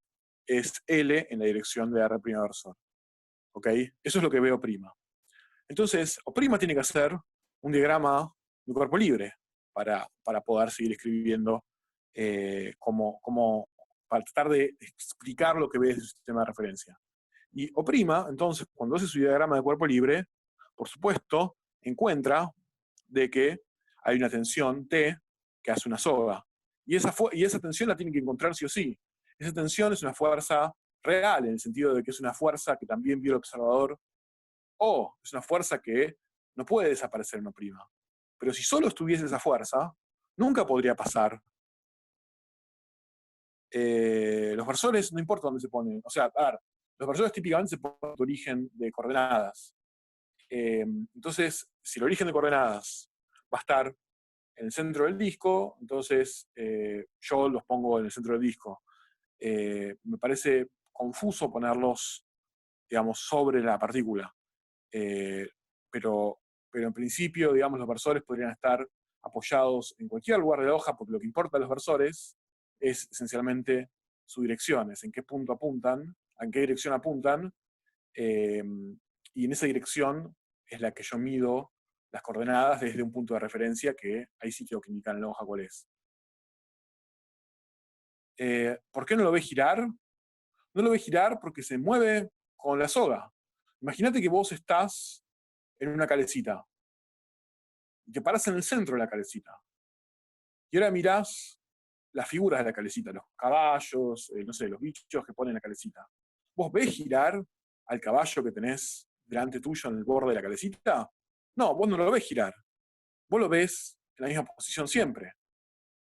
es L en la dirección de R' versor. ¿Ok? Eso es lo que ve O'. Entonces, O' tiene que hacer un diagrama de cuerpo libre para poder seguir escribiendo para tratar de explicar lo que ve de su sistema de referencia. Y O', entonces, cuando hace su diagrama de cuerpo libre, por supuesto, encuentra de que hay una tensión T que hace una soga. Y esa tensión la tiene que encontrar sí o sí. Esa tensión es una fuerza real, en el sentido de que es una fuerza que también vio el observador, o es una fuerza que no puede desaparecer en O'. Pero si solo estuviese esa fuerza, nunca podría pasar Los versores no importa dónde se ponen. O sea, a ver, los versores típicamente se ponen de origen de coordenadas. Entonces, si el origen de coordenadas va a estar en el centro del disco, entonces yo los pongo en el centro del disco. Me parece confuso ponerlos, digamos, sobre la partícula. Pero en principio, digamos, los versores podrían estar apoyados en cualquier lugar de la hoja, porque lo que importa a los versores es esencialmente su dirección, es en qué punto apuntan, en qué dirección apuntan, y en esa dirección es la que yo mido las coordenadas desde un punto de referencia que ahí sí tengo que indicar en la hoja cuál es. ¿Por qué no lo ves girar? No lo ves girar porque se mueve con la soga. Imagínate que vos estás en una calecita y te paras en el centro de la calecita. Y ahora mirás las figuras de la calecita, los caballos, no sé, los bichos que ponen la calecita. ¿Vos ves girar al caballo que tenés delante tuyo en el borde de la calecita? No, vos no lo ves girar. Vos lo ves en la misma posición siempre.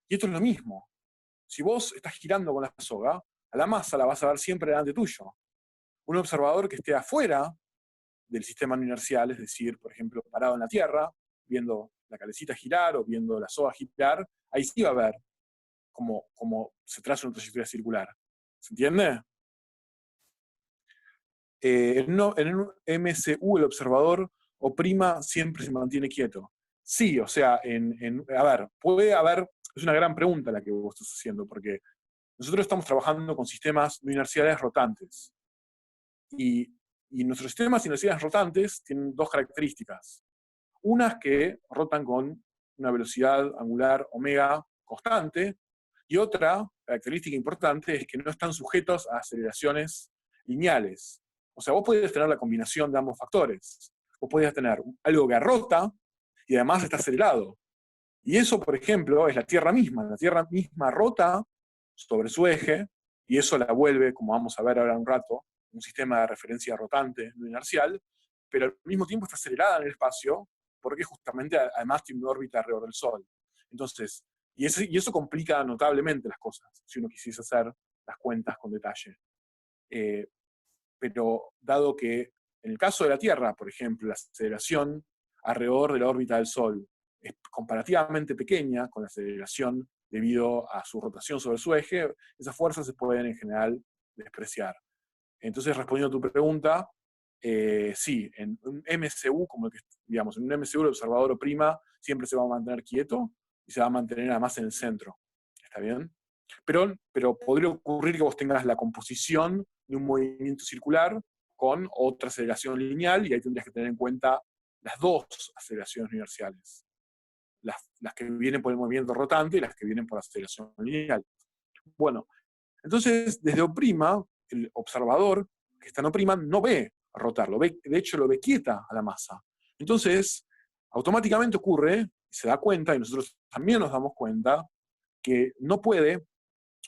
Y esto es lo mismo. Si vos estás girando con la soga, a la masa la vas a ver siempre delante tuyo. Un observador que esté afuera del sistema no inercial, es decir, por ejemplo, parado en la Tierra, viendo la calecita girar o viendo la soga girar, ahí sí va a ver cómo se traza una trayectoria circular. ¿Se entiende? En un MSU el observador oprima siempre se mantiene quieto. Sí, o sea, a ver, puede haber, es una gran pregunta la que vos estás haciendo, porque nosotros estamos trabajando con sistemas no inerciales rotantes. Y nuestros sistemas inerciales rotantes tienen dos características. Unas que rotan con una velocidad angular omega constante, y otra característica importante es que no están sujetos a aceleraciones lineales. O sea, vos podés tener la combinación de ambos factores. Vos podés tener algo que rota y además está acelerado. Y eso, por ejemplo, es la Tierra misma. La Tierra misma rota sobre su eje, y eso la vuelve, como vamos a ver ahora en un rato, un sistema de referencia rotante no inercial, pero al mismo tiempo está acelerada en el espacio, porque justamente además tiene una órbita alrededor del Sol. Entonces, y eso complica notablemente las cosas, si uno quisiese hacer las cuentas con detalle. Pero dado que en el caso de la Tierra, por ejemplo, la aceleración alrededor de la órbita del Sol es comparativamente pequeña con la aceleración debido a su rotación sobre su eje, esas fuerzas se pueden en general despreciar. Entonces, respondiendo a tu pregunta, sí, en un MCU, como el que, digamos, en un MCU el observador oprima siempre se va a mantener quieto y se va a mantener además en el centro. ¿Está bien? Pero podría ocurrir que vos tengas la composición de un movimiento circular con otra aceleración lineal, y ahí tendrías que tener en cuenta las dos aceleraciones inerciales. Las que vienen por el movimiento rotante y las que vienen por aceleración lineal. Bueno, entonces desde O', el observador que está en O' no ve rotar, de hecho lo ve quieta a la masa. Entonces, automáticamente ocurre, y se da cuenta, y nosotros también nos damos cuenta, que no puede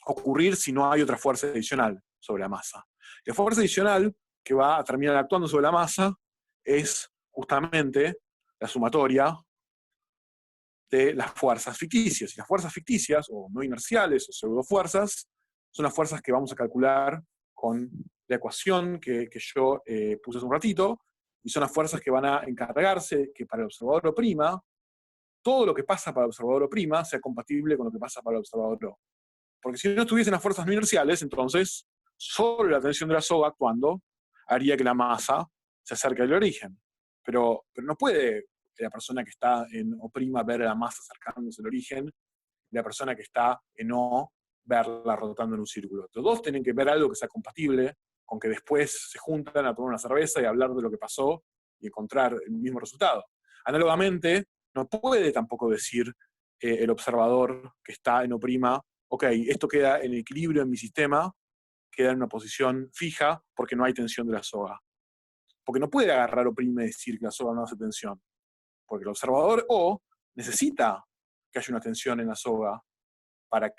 ocurrir si no hay otra fuerza adicional sobre la masa. La fuerza adicional que va a terminar actuando sobre la masa es justamente la sumatoria de las fuerzas ficticias. Y las fuerzas ficticias, o no inerciales, o pseudofuerzas, son las fuerzas que vamos a calcular con la ecuación que yo puse hace un ratito, y son las fuerzas que van a encargarse que para el observador O', todo lo que pasa para el observador O' sea compatible con lo que pasa para el observador O. Porque si no estuviesen las fuerzas no inerciales, entonces solo la tensión de la soga actuando haría que la masa se acerque al origen. Pero no puede la persona que está en O' ver a la masa acercándose al origen, y la persona que está en O verla rotando en un círculo. Los dos tienen que ver algo que sea compatible con que después se juntan a tomar una cerveza y hablar de lo que pasó y encontrar el mismo resultado. Análogamente, no puede tampoco decir el observador que está en O', ok, esto queda en equilibrio en mi sistema, queda en una posición fija porque no hay tensión de la soga. Porque no puede agarrar O' y decir que la soga no hace tensión. Porque el observador O necesita que haya una tensión en la soga para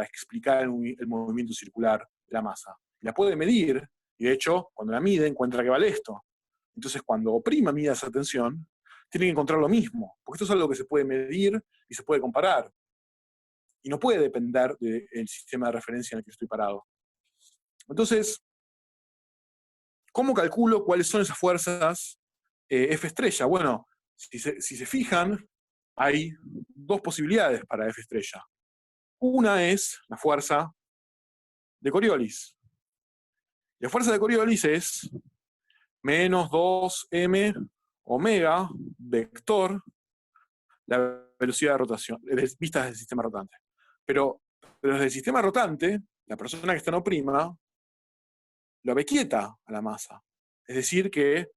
explicar el movimiento circular de la masa. Y la puede medir, y de hecho, cuando la mide, encuentra que vale esto. Entonces, cuando O' mida esa tensión, tiene que encontrar lo mismo, porque esto es algo que se puede medir y se puede comparar. y no puede depender del sistema de referencia en el que estoy parado. Entonces, ¿cómo calculo cuáles son esas fuerzas F estrella? Bueno, si se fijan, hay dos posibilidades para F estrella. Una es la fuerza de Coriolis. La fuerza de Coriolis es menos 2m omega vector la velocidad de rotación, vistas del sistema rotante. Pero desde el sistema rotante, la persona que está en O' lo ve quieta a la masa. Es decir, que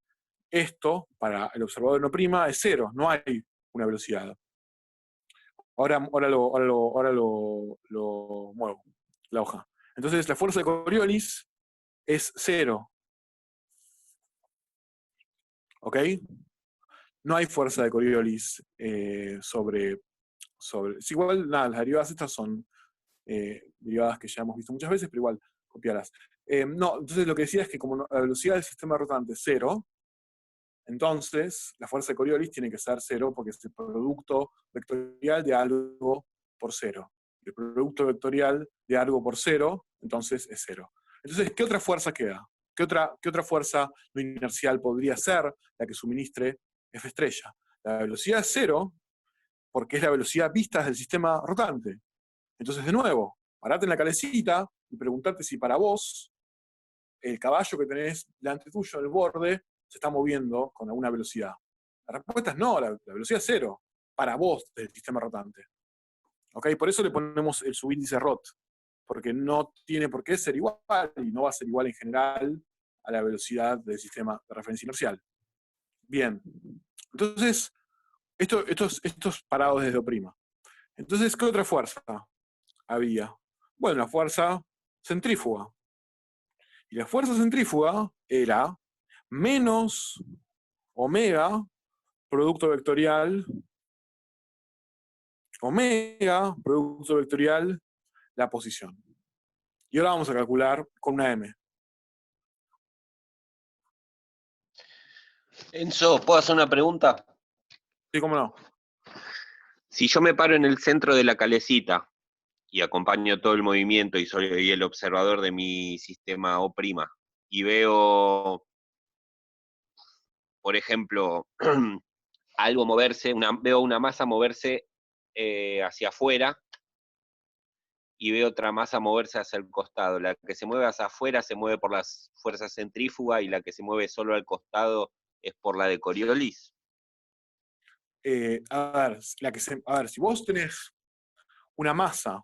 esto, para el observador en O' es cero, no hay una velocidad. Ahora lo muevo, la hoja. Entonces, la fuerza de Coriolis es cero. ¿Ok? No hay fuerza de Coriolis sobre. Es igual, nada, las derivadas estas son derivadas que ya hemos visto muchas veces, pero igual, copiarlas. No, entonces lo que decía es que como la velocidad del sistema rotante es cero, entonces la fuerza de Coriolis tiene que ser cero porque es el producto vectorial de algo por cero. El producto vectorial de algo por cero, entonces es cero. Entonces, ¿qué otra fuerza queda? ¿Qué otra fuerza no inercial podría ser la que suministre F estrella? La velocidad es cero porque es la velocidad vista del sistema rotante. Entonces, de nuevo, parate en la calecita y preguntarte si para vos el caballo que tenés delante tuyo, el borde, se está moviendo con alguna velocidad. La respuesta es no, la velocidad es cero, para vos del sistema rotante. ¿Ok? Por eso le ponemos el subíndice ROT, porque no tiene por qué ser igual y no va a ser igual en general a la velocidad del sistema de referencia inercial. Bien, entonces, estos parados desde O'. Entonces, ¿qué otra fuerza había? Bueno, la fuerza centrífuga. Y la fuerza centrífuga era menos omega, producto vectorial, omega, producto vectorial, la posición. Y ahora vamos a calcular con una M. Enzo, ¿puedo hacer una pregunta? Sí, cómo no. Si yo me paro en el centro de la calecita y acompaño todo el movimiento y soy el observador de mi sistema O' y veo, por ejemplo, algo moverse, veo una masa moverse hacia afuera y veo otra masa moverse hacia el costado. La que se mueve hacia afuera se mueve por las fuerzas centrífugas y la que se mueve solo al costado es por la de Coriolis. A ver, si vos tenés una masa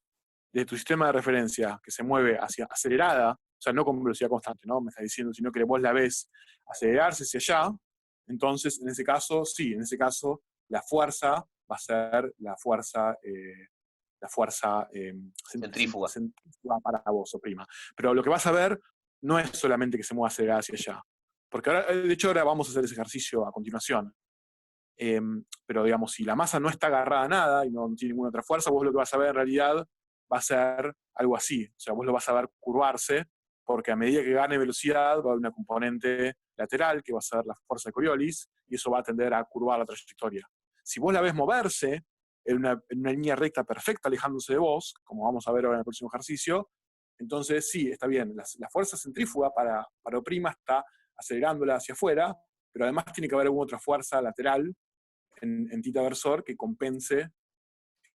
de tu sistema de referencia que se mueve hacia acelerada, o sea, no con velocidad constante, ¿no? Me está diciendo, sino que vos la ves acelerarse hacia allá, entonces, en ese caso, sí, en ese caso, la fuerza va a ser la fuerza Centrífuga. centrífuga para vos, O'. Pero lo que vas a ver no es solamente que se mueva acelerada hacia allá. Porque ahora, de hecho, ahora vamos a hacer ese ejercicio a continuación. Pero digamos, si la masa no está agarrada a nada y no tiene ninguna otra fuerza, vos lo que vas a ver en realidad va a ser algo así. O sea, vos lo vas a ver curvarse, porque a medida que gane velocidad va a haber una componente lateral que va a ser la fuerza de Coriolis, y eso va a tender a curvar la trayectoria. Si vos la ves moverse en una línea recta perfecta alejándose de vos, como vamos a ver ahora en el próximo ejercicio, entonces sí, está bien. La fuerza centrífuga para O' está acelerándola hacia afuera, pero además tiene que haber alguna otra fuerza lateral en tita versor que compense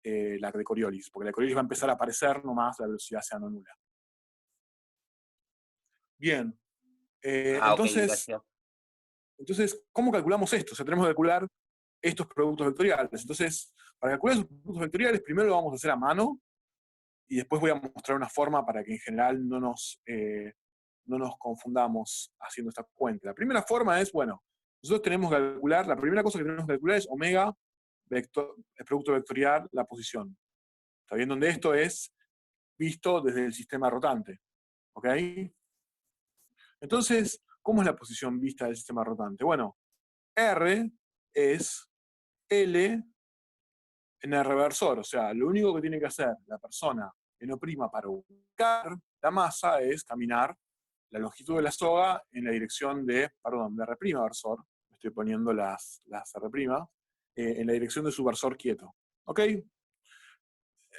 la de Coriolis, porque la de Coriolis va a empezar a aparecer nomás la velocidad sea no nula. Bien. Gracias. Entonces, ¿cómo calculamos esto? O sea, tenemos que calcular estos productos vectoriales. Entonces, para calcular esos productos vectoriales, primero lo vamos a hacer a mano, y después voy a mostrar una forma para que en general no nos confundamos haciendo esta cuenta. La primera forma es, bueno, nosotros tenemos que calcular, la primera cosa que tenemos que calcular es omega, el producto vectorial, la posición. ¿Está bien? Donde esto es visto desde el sistema rotante. ¿Ok? Entonces, ¿cómo es la posición vista del sistema rotante? Bueno, R es L en el reversor. O sea, lo único que tiene que hacer la persona en O' para ubicar la masa es caminar la longitud de la soga en la dirección de R' versor. Me estoy poniendo las R', en la dirección de su versor quieto. ¿Ok?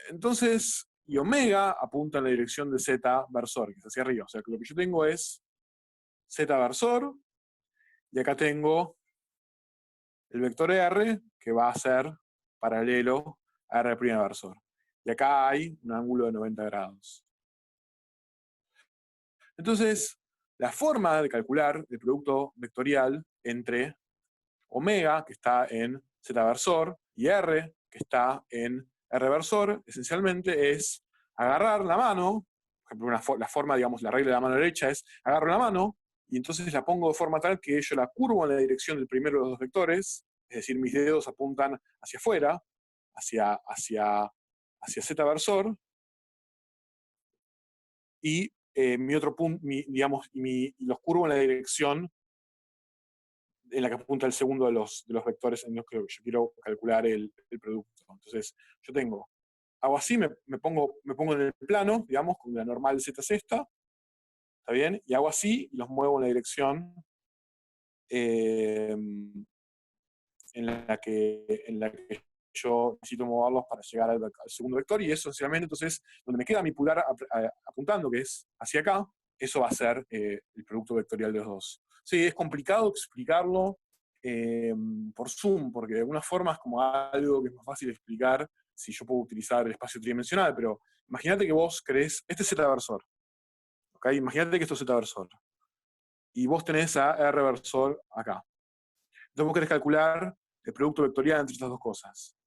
Entonces, y omega apunta en la dirección de z versor, que es hacia arriba. O sea, que lo que yo tengo es z versor, y acá tengo el vector R, que va a ser paralelo a R' versor. Y acá hay un ángulo de 90 grados. Entonces, la forma de calcular el producto vectorial entre omega, que está en z versor, y R, que está en R versor, esencialmente es agarrar la mano, por ejemplo, la forma, digamos, la regla de la mano derecha es agarro la mano y entonces la pongo de forma tal que yo la curvo en la dirección del primero de los dos vectores, es decir, mis dedos apuntan hacia afuera, hacia z versor, y mi otro punto, digamos, y los curvo en la dirección en la que apunta el segundo de los vectores en los que yo quiero calcular el producto. Entonces, yo hago así, me pongo en el plano, digamos, con la normal z sexta, ¿está bien? Y hago así y los muevo en la dirección en la que yo necesito moverlos para llegar al segundo vector, y eso, esencialmente, entonces, donde me queda mi pulgar apuntando, que es hacia acá, eso va a ser el producto vectorial de los dos. Sí, es complicado explicarlo por Zoom, porque de alguna forma es como algo que es más fácil de explicar si yo puedo utilizar el espacio tridimensional, pero imagínate que vos querés, este es z-versor, ¿ok? Imagínate que esto es z-versor, y vos tenés a r-versor acá. Entonces vos querés calcular el producto vectorial entre estas dos cosas.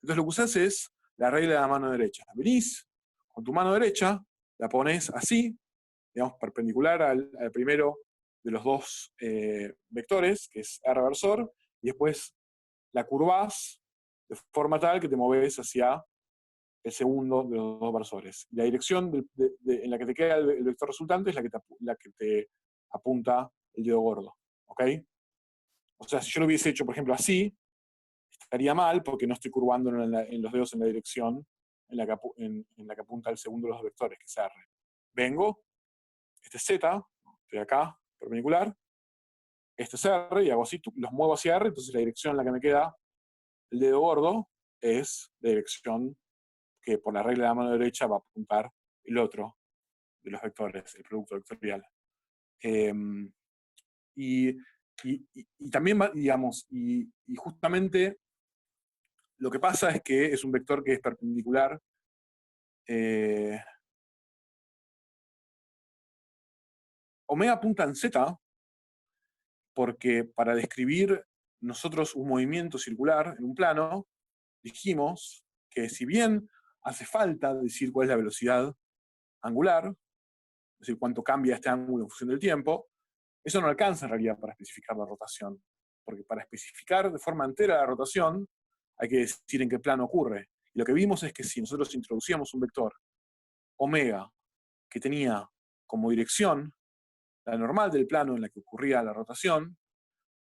Entonces lo que usás es la regla de la mano derecha. Venís con tu mano derecha, la pones así, digamos, perpendicular al primero de los dos vectores, que es R versor, y después la curvás de forma tal que te moves hacia el segundo de los dos versores. Y la dirección en la que te queda el vector resultante es la que te apunta el dedo gordo. ¿Ok? O sea, si yo lo hubiese hecho, por ejemplo, así, estaría mal porque no estoy curvando en los dedos en la dirección en la que apunta el segundo de los vectores, que es R. Vengo, este es Z, estoy acá, perpendicular, este es R, y hago así, los muevo hacia R, entonces la dirección en la que me queda el dedo gordo es la dirección que por la regla de la mano derecha va a apuntar el otro de los vectores, el producto vectorial. Y también, digamos, y justamente lo que pasa es que es un vector que es perpendicular omega apunta en Z, porque para describir nosotros un movimiento circular en un plano, dijimos que si bien hace falta decir cuál es la velocidad angular, es decir, cuánto cambia este ángulo en función del tiempo, eso no alcanza en realidad para especificar la rotación. Porque para especificar de forma entera la rotación, hay que decir en qué plano ocurre. Y lo que vimos es que si nosotros introducíamos un vector omega que tenía como dirección la normal del plano en la que ocurría la rotación,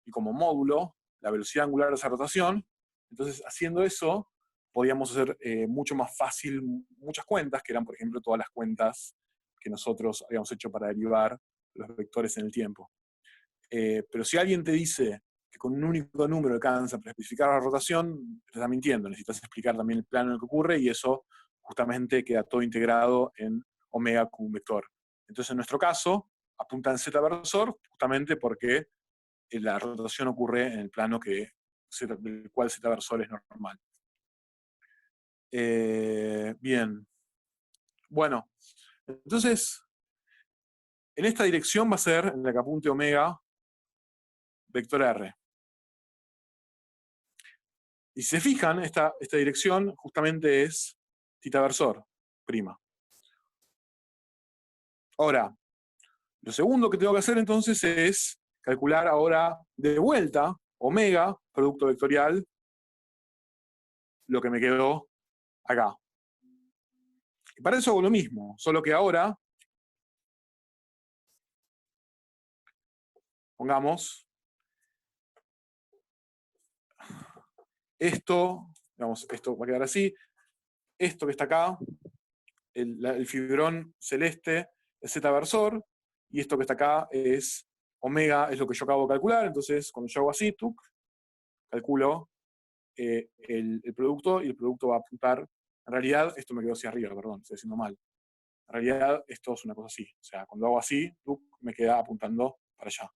y como módulo la velocidad angular de esa rotación, entonces haciendo eso podíamos hacer mucho más fácil muchas cuentas, que eran, por ejemplo, todas las cuentas que nosotros habíamos hecho para derivar los vectores en el tiempo. Pero si alguien te dice que con un único número alcanza para especificar la rotación, te está mintiendo. Necesitas explicar también el plano en el que ocurre, y eso justamente queda todo integrado en omega como un vector. Entonces, en nuestro caso, apunta en z versor justamente porque la rotación ocurre en el plano del cual z versor es normal. Bien. Bueno, entonces, en esta dirección va a ser en la que apunte omega vector R. Y si se fijan, esta dirección justamente es θ versor, prima. Ahora, lo segundo que tengo que hacer entonces es calcular ahora de vuelta omega, producto vectorial, lo que me quedó acá. Y para eso hago lo mismo, solo que ahora, pongamos, esto va a quedar así, esto que está acá, el fibrón celeste es z versor, y esto que está acá es omega, es lo que yo acabo de calcular. Entonces, cuando yo hago así, calculo el producto, y el producto va a apuntar En realidad, esto me quedó hacia arriba, perdón, estoy haciendo mal. En realidad, esto es una cosa así. O sea, cuando hago así, me queda apuntando para allá.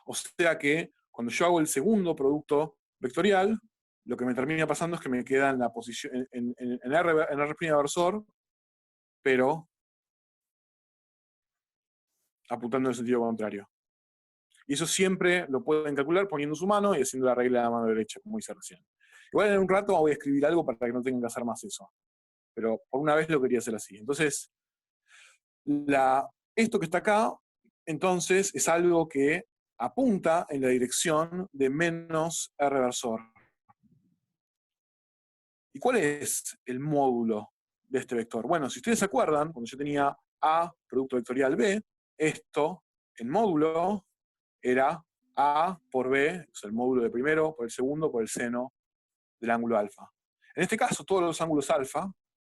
O sea que cuando yo hago el segundo producto vectorial, lo que me termina pasando es que me queda en la posición, en R' versor, pero apuntando en el sentido contrario. Y eso siempre lo pueden calcular poniendo su mano y haciendo la regla de la mano derecha, como hice recién. Igual en un rato voy a escribir algo para que no tengan que hacer más eso. Pero por una vez lo quería hacer así. Entonces, esto que está acá, entonces, es algo que apunta en la dirección de menos R versor. ¿Y cuál es el módulo de este vector? Bueno, si ustedes se acuerdan, cuando yo tenía A, producto vectorial B, esto, en módulo, era A por B, o sea, el módulo de primero, por el segundo, por el seno del ángulo alfa. En este caso, todos los ángulos alfa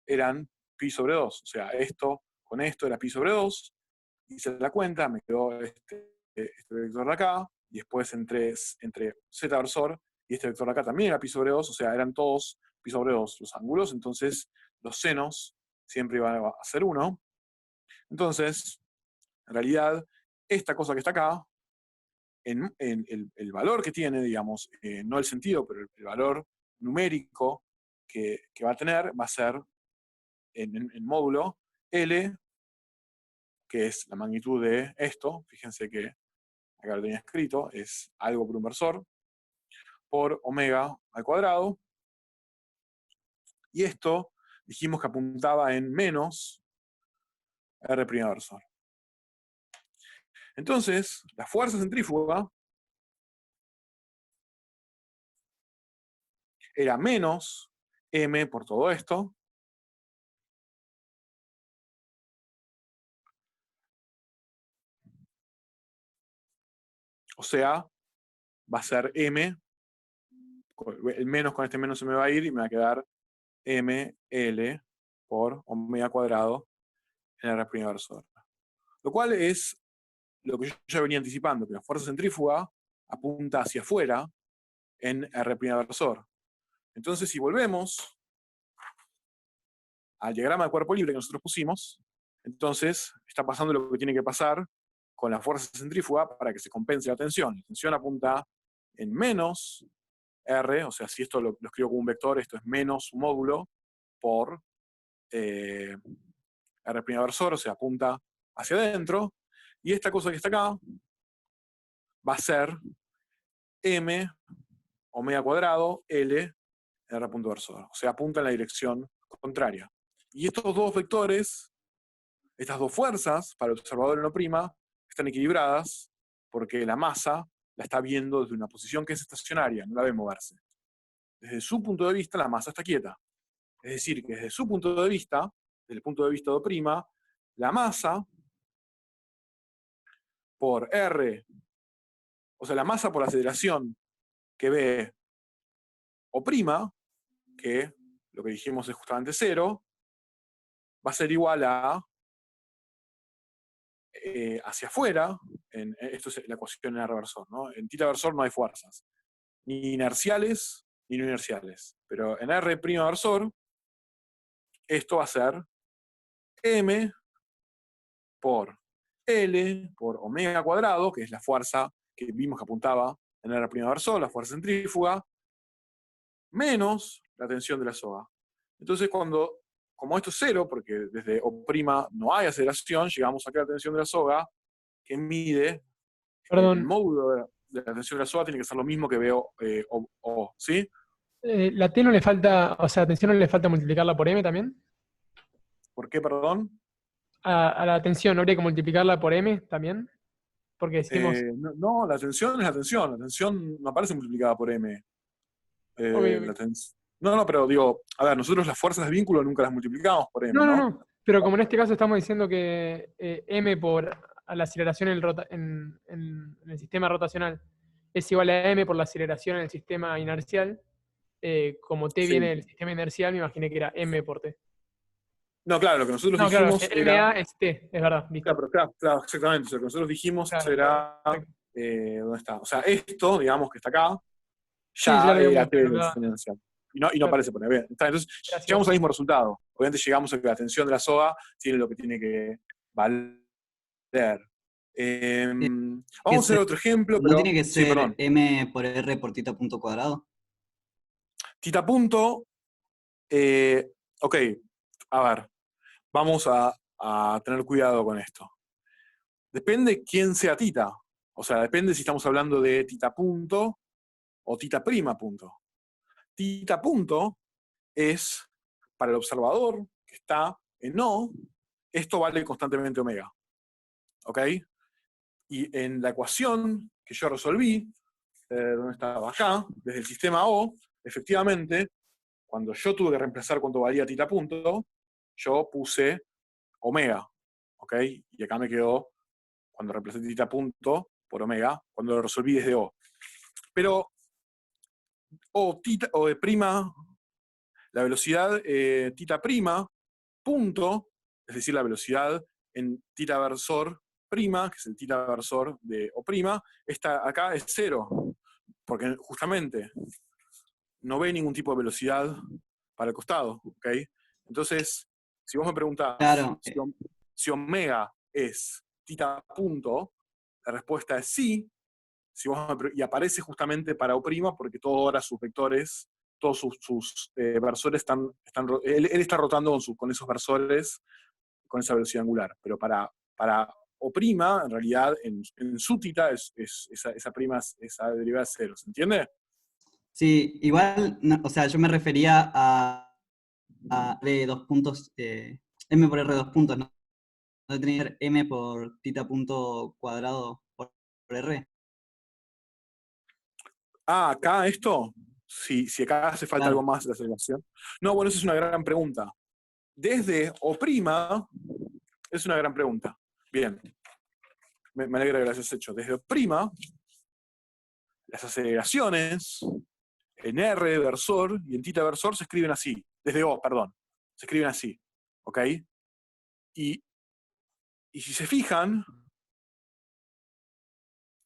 eran pi sobre 2. O sea, esto con esto era pi sobre 2. Hice la cuenta, me quedó este vector de acá, y después entre z versor y este vector de acá también era pi sobre 2, o sea, eran todos pi sobre 2 los ángulos, entonces los senos siempre iban a ser 1. Entonces, en realidad, esta cosa que está acá, en el valor que tiene, digamos, no el sentido, pero el valor numérico que va a tener, va a ser en módulo L, que es la magnitud de esto, fíjense que acá lo tenía escrito, es algo por un versor, por omega al cuadrado, y esto dijimos que apuntaba en menos R' versor. Entonces, la fuerza centrífuga era menos M por todo esto, o sea, va a ser M, el menos con este menos se me va a ir y me va a quedar ML por omega cuadrado en R' versor. Lo cual es lo que yo ya venía anticipando, que la fuerza centrífuga apunta hacia afuera en R' versor. Entonces, si volvemos al diagrama de cuerpo libre que nosotros pusimos, entonces está pasando lo que tiene que pasar con la fuerza centrífuga para que se compense la tensión. La tensión apunta en menos R, o sea, si esto lo escribo como un vector, esto es menos un módulo por R' versor, o sea, apunta hacia adentro, y esta cosa que está acá va a ser M omega cuadrado L R punto versor, o sea, apunta en la dirección contraria. Y estos dos vectores, estas dos fuerzas para el observador en O', están equilibradas porque la masa la está viendo desde una posición que es estacionaria, no la ve moverse. Desde su punto de vista, la masa está quieta. Es decir, que desde su punto de vista, desde el punto de vista de O', la masa por R, o sea, la masa por aceleración que ve O', que lo que dijimos es justamente 0, va a ser igual a hacia afuera, esto es la ecuación en R versor, ¿no? En θ versor no hay fuerzas, ni inerciales ni no inerciales, pero en R' versor, esto va a ser M por L por omega cuadrado, que es la fuerza que vimos que apuntaba en R' versor, la fuerza centrífuga, menos la tensión de la soga. Entonces, como esto es 0, porque desde O' no hay aceleración, llegamos a que la tensión de la soga, que mide el módulo de la tensión de la soga, tiene que ser lo mismo que veo O, ¿sí? ¿La T no le falta, o sea, tensión no le falta multiplicarla por M también? ¿Por qué, perdón? A la tensión, ¿no habría que multiplicarla por M también? Porque decimos. No, la tensión es la tensión. La tensión no aparece multiplicada por M. Ok. No, pero digo, a ver, nosotros las fuerzas de vínculo nunca las multiplicamos por M, No, no, ¿no? no. Pero como en este caso estamos diciendo que M por a la aceleración en el sistema rotacional es igual a M por la aceleración en el sistema inercial, como T viene Sí. del sistema inercial, me imaginé que era M por T. No, claro, lo que nosotros No, claro, dijimos era. MA es T, es verdad, listo. Claro, exactamente. O sea, lo que nosotros dijimos Claro, era. perfecto. ¿Dónde está? O sea, esto, digamos, que está acá, Sí, ya ya lo era habíamos T del hablado. sistema inercial. y no aparece por bien. Entonces, Gracias. llegamos al mismo resultado. Obviamente llegamos a que la tensión de la soga tiene lo que tiene que valer. Vamos a hacer otro ejemplo, ¿No pero... tiene que Sí, ser perdón. M por R por tita punto cuadrado? Tita punto... ok, a ver. Vamos a tener cuidado con esto. Depende quién sea tita. O sea, depende si estamos hablando de tita punto o tita prima punto. Tita punto es para el observador que está en O, esto vale constantemente omega. ¿Ok? Y en la ecuación que yo resolví, ¿dónde estaba? Acá, desde el sistema O, efectivamente, cuando yo tuve que reemplazar cuánto valía tita punto, yo puse omega. ¿Ok? Y acá me quedó, cuando reemplacé tita punto por omega, cuando lo resolví desde O. Pero O, tita, o de prima, la velocidad tita prima, punto, es decir, la velocidad en tita versor prima, que es el tita versor de O prima, esta acá es 0, porque justamente no ve ningún tipo de velocidad para el costado, ¿ok? Entonces, si vos me preguntás Claro. si omega es tita punto, la respuesta es sí, y aparece justamente para O prima, porque ahora sus vectores, todos sus versores él está rotando con esos versores con esa velocidad angular. Pero para O prima, en realidad, en su tita, esa prima, esa derivada es 0. ¿Se entiende? Sí, igual, o sea, yo me refería a R dos puntos, M por R dos puntos, ¿no? ¿No de tener M por tita punto cuadrado por R? Ah, acá esto, si acá hace falta algo Claro. más de aceleración. No, bueno, esa es una gran pregunta. Desde O prima, es una gran pregunta. Bien, me alegra que lo hayas hecho. Desde O prima, las aceleraciones en R versor y en tita versor se escriben así. Desde O, perdón. Se escriben así. ¿Ok? Y si se fijan,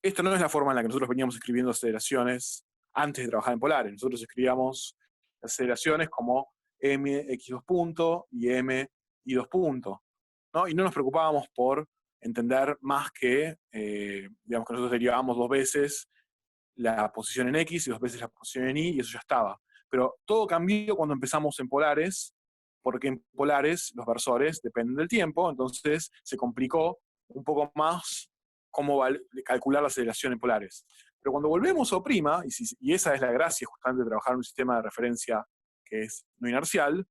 esta no es la forma en la que nosotros veníamos escribiendo aceleraciones antes de trabajar en polares. Nosotros escribíamos aceleraciones como mx2 punto y m y2 punto, ¿no? Y no nos preocupábamos por entender más que, digamos que nosotros derivábamos 2 veces la posición en x y 2 veces la posición en y, y eso ya estaba. Pero todo cambió cuando empezamos en polares, porque en polares los versores dependen del tiempo, entonces se complicó un poco más cómo calcular la aceleración en polares. Pero cuando volvemos a O', y esa es la gracia justamente de trabajar en un sistema de referencia que es no inercial,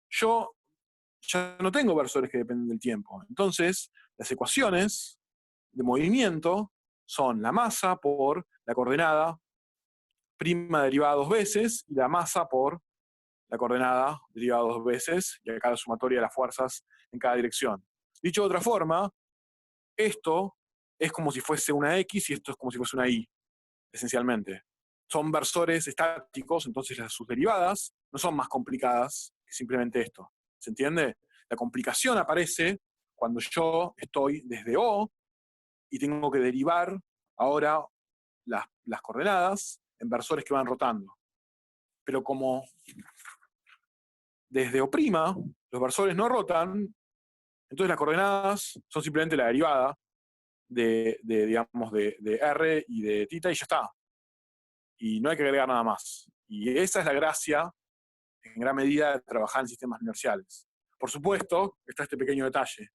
yo ya no tengo versores que dependen del tiempo. Entonces, las ecuaciones de movimiento son la masa por la coordenada prima derivada 2 veces y la masa por la coordenada derivada 2 veces, y acá la sumatoria de las fuerzas en cada dirección. Dicho de otra forma, esto es como si fuese una X y esto es como si fuese una Y, esencialmente. Son versores estáticos, entonces sus derivadas no son más complicadas que simplemente esto. ¿Se entiende? La complicación aparece cuando yo estoy desde O y tengo que derivar ahora las coordenadas en versores que van rotando. Pero como desde O', los versores no rotan, entonces las coordenadas son simplemente la derivada digamos, de R y de tita y ya está. Y no hay que agregar nada más. Y esa es la gracia, en gran medida, de trabajar en sistemas inerciales. Por supuesto, está este pequeño detalle.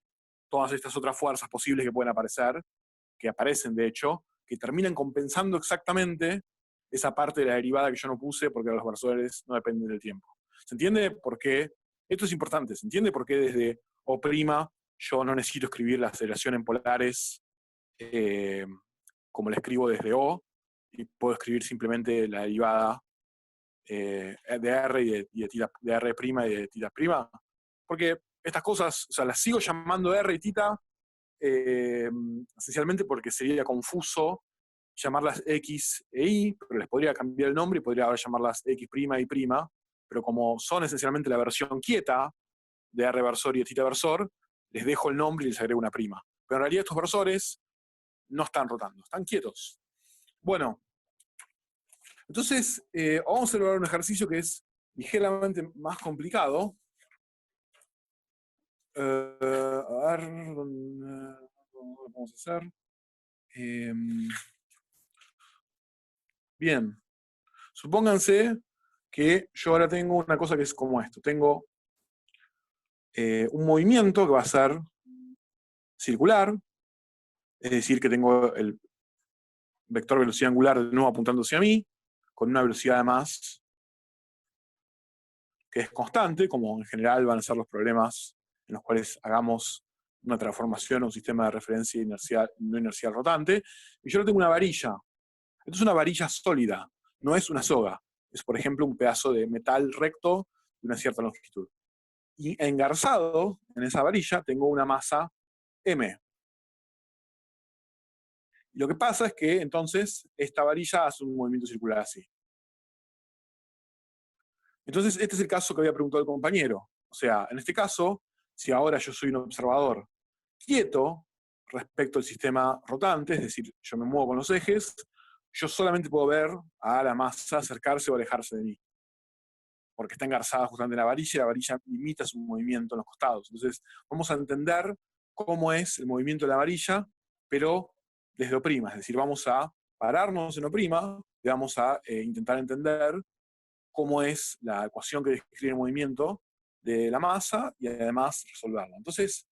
Todas estas otras fuerzas posibles que pueden aparecer, que aparecen de hecho, que terminan compensando exactamente esa parte de la derivada que yo no puse porque los versores no dependen del tiempo. ¿Se entiende por qué? Esto es importante. ¿Se entiende por qué desde O' yo no necesito escribir la aceleración en polares como la escribo desde O, y puedo escribir simplemente la derivada de R de R' y de tita prima? Porque estas cosas, o sea, las sigo llamando R y tita esencialmente porque sería confuso llamarlas X e Y, pero les podría cambiar el nombre y podría ahora llamarlas X' y prima, pero como son esencialmente la versión quieta de R versor y de tita versor, les dejo el nombre y les agrego una prima. Pero en realidad estos versores no están rotando, están quietos. Bueno, Entonces, vamos a elaborar un ejercicio que es ligeramente más complicado. A ver, ¿dónde lo vamos a hacer? Bien, supónganse que yo ahora tengo una cosa que es como esto. Tengo un movimiento que va a ser circular, es decir, que tengo el vector velocidad angular de nuevo apuntando hacia mí, con una velocidad además que es constante, como en general van a ser los problemas en los cuales hagamos una transformación a un sistema de referencia inercial, no inercial rotante, y yo tengo una varilla. Esto es una varilla sólida, no es una soga. Es, por ejemplo, un pedazo de metal recto de una cierta longitud. Y engarzado en esa varilla tengo una masa m. Y lo que pasa es que entonces esta varilla hace un movimiento circular así. Entonces este es el caso que había preguntado el compañero. O sea, en este caso, si ahora yo soy un observador quieto respecto al sistema rotante, es decir, yo me muevo con los ejes, yo solamente puedo ver a la masa acercarse o alejarse de mí. Porque está engarzada justamente en la varilla limita su movimiento en los costados. Entonces, vamos a entender cómo es el movimiento de la varilla, pero desde O', es decir, vamos a pararnos en O', y vamos a intentar entender cómo es la ecuación que describe el movimiento de la masa y además resolverla. Entonces,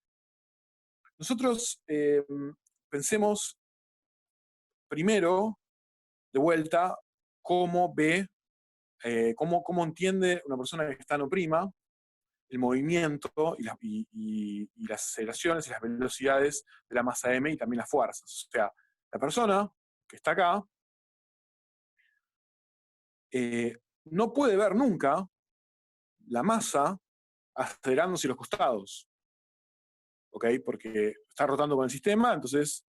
nosotros pensemos primero, de vuelta, cómo ve, cómo entiende una persona que está en O', el movimiento y las aceleraciones y las velocidades de la masa m y también las fuerzas. O sea, la persona que está acá no puede ver nunca la masa acelerándose los costados, ¿ok? Porque está rotando con el sistema, entonces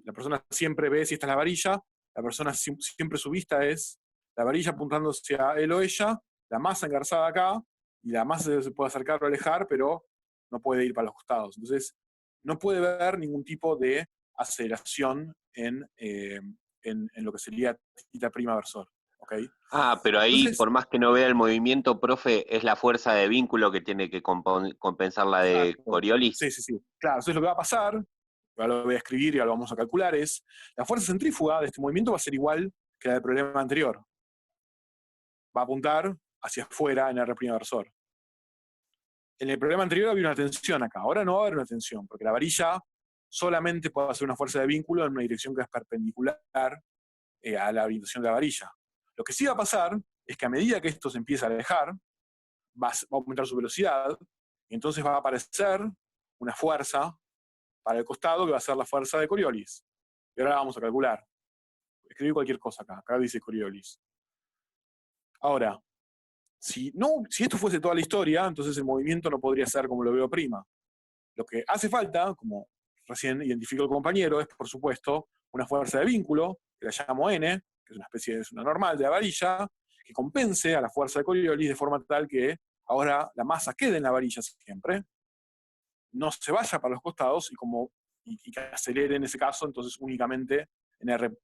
la persona siempre ve, si esta es la varilla, la persona siempre su vista es la varilla apuntando hacia él o ella, la masa engarzada acá, y la masa se puede acercar o alejar, pero no puede ir para los costados. Entonces, no puede ver ningún tipo de aceleración en lo que sería θ' versor. ¿Okay? Ah, pero ahí, Entonces, por más que no vea el movimiento, profe, es la fuerza de vínculo que tiene que compensar la de exacto. Coriolis. Sí, sí, sí. Claro, entonces lo que va a pasar, ahora lo voy a escribir y ahora lo vamos a calcular, es la fuerza centrífuga de este movimiento va a ser igual que la del problema anterior. Va a apuntar hacia afuera en R' versor. En el problema anterior había una tensión acá, ahora no va a haber una tensión, porque la varilla solamente puede hacer una fuerza de vínculo en una dirección que es perpendicular a la orientación de la varilla. Lo que sí va a pasar es que a medida que esto se empieza a alejar, va a aumentar su velocidad, y entonces va a aparecer una fuerza para el costado que va a ser la fuerza de Coriolis. Y ahora la vamos a calcular. Escribí cualquier cosa acá, acá dice Coriolis. Ahora, si esto fuese toda la historia, entonces el movimiento no podría ser como lo veo prima. Lo que hace falta, como recién identificó el compañero, es por supuesto una fuerza de vínculo, que la llamo N, que es una especie de una normal de la varilla, que compense a la fuerza de Coriolis de forma tal que ahora la masa quede en la varilla siempre, no se vaya para los costados y que acelere en ese caso, entonces únicamente en R'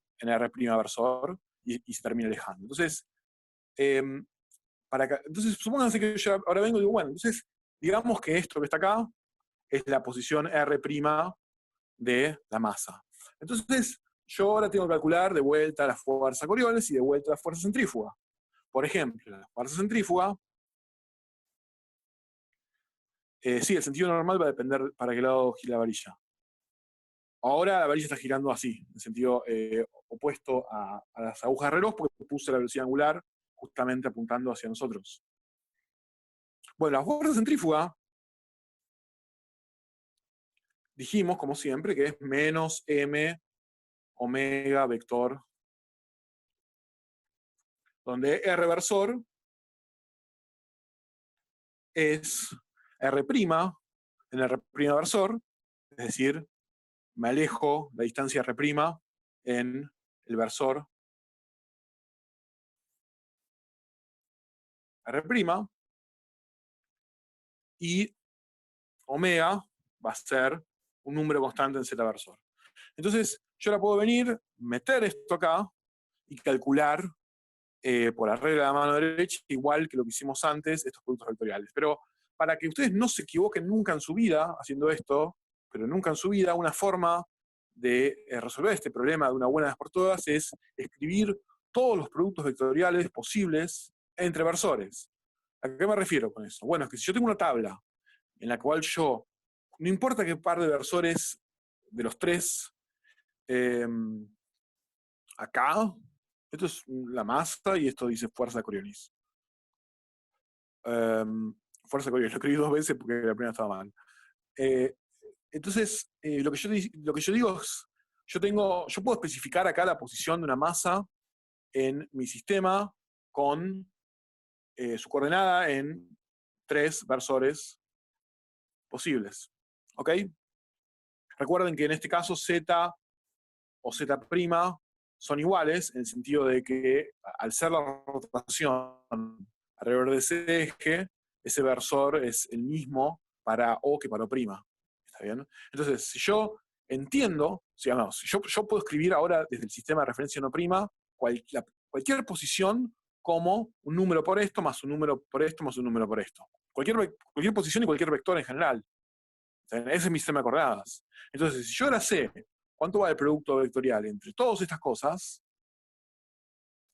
versor y se termina alejando. Entonces, entonces supónganse que yo ahora vengo y digo, bueno, entonces digamos que esto que está acá es la posición R' de la masa. Entonces, yo ahora tengo que calcular de vuelta la fuerza Coriolis y de vuelta la fuerza centrífuga. Por ejemplo, la fuerza centrífuga, sí, el sentido normal va a depender para qué lado gira la varilla. Ahora la varilla está girando así, en sentido opuesto a las agujas de reloj, porque puse la velocidad angular justamente apuntando hacia nosotros. Bueno, la fuerza centrífuga, dijimos, como siempre, que es menos m omega vector, donde R versor es R' en R' versor, es decir, me alejo la distancia R' en el versor R', y omega va a ser un número constante en Z versor. Entonces, yo ahora puedo venir, meter esto acá y calcular por la regla de la mano derecha, igual que lo que hicimos antes, estos productos vectoriales. Pero para que ustedes no se equivoquen nunca en su vida haciendo esto, pero nunca en su vida, una forma de resolver este problema de una buena vez por todas es escribir todos los productos vectoriales posibles entre versores. ¿A qué me refiero con eso? Bueno, es que si yo tengo una tabla en la cual yo, no importa qué par de versores de los tres, acá, esto es la masa y esto dice fuerza Coriolis. Fuerza Coriolis, lo escribí 2 veces porque la primera estaba mal. Entonces, lo que yo digo es, yo puedo especificar acá la posición de una masa en mi sistema con su coordenada en 3 versores posibles. ¿Ok? Recuerden que en este caso Z o Z' son iguales, en el sentido de que al ser la rotación alrededor de ese eje, ese versor es el mismo para O que para O'. ¿Está bien? Entonces, si yo entiendo, digamos, yo puedo escribir ahora desde el sistema de referencia no prima cualquier posición como un número por esto, más un número por esto, más un número por esto. Cualquier posición y cualquier vector en general. Ese es mi sistema de coordenadas. Entonces, si yo ahora sé cuánto va el producto vectorial entre todas estas cosas,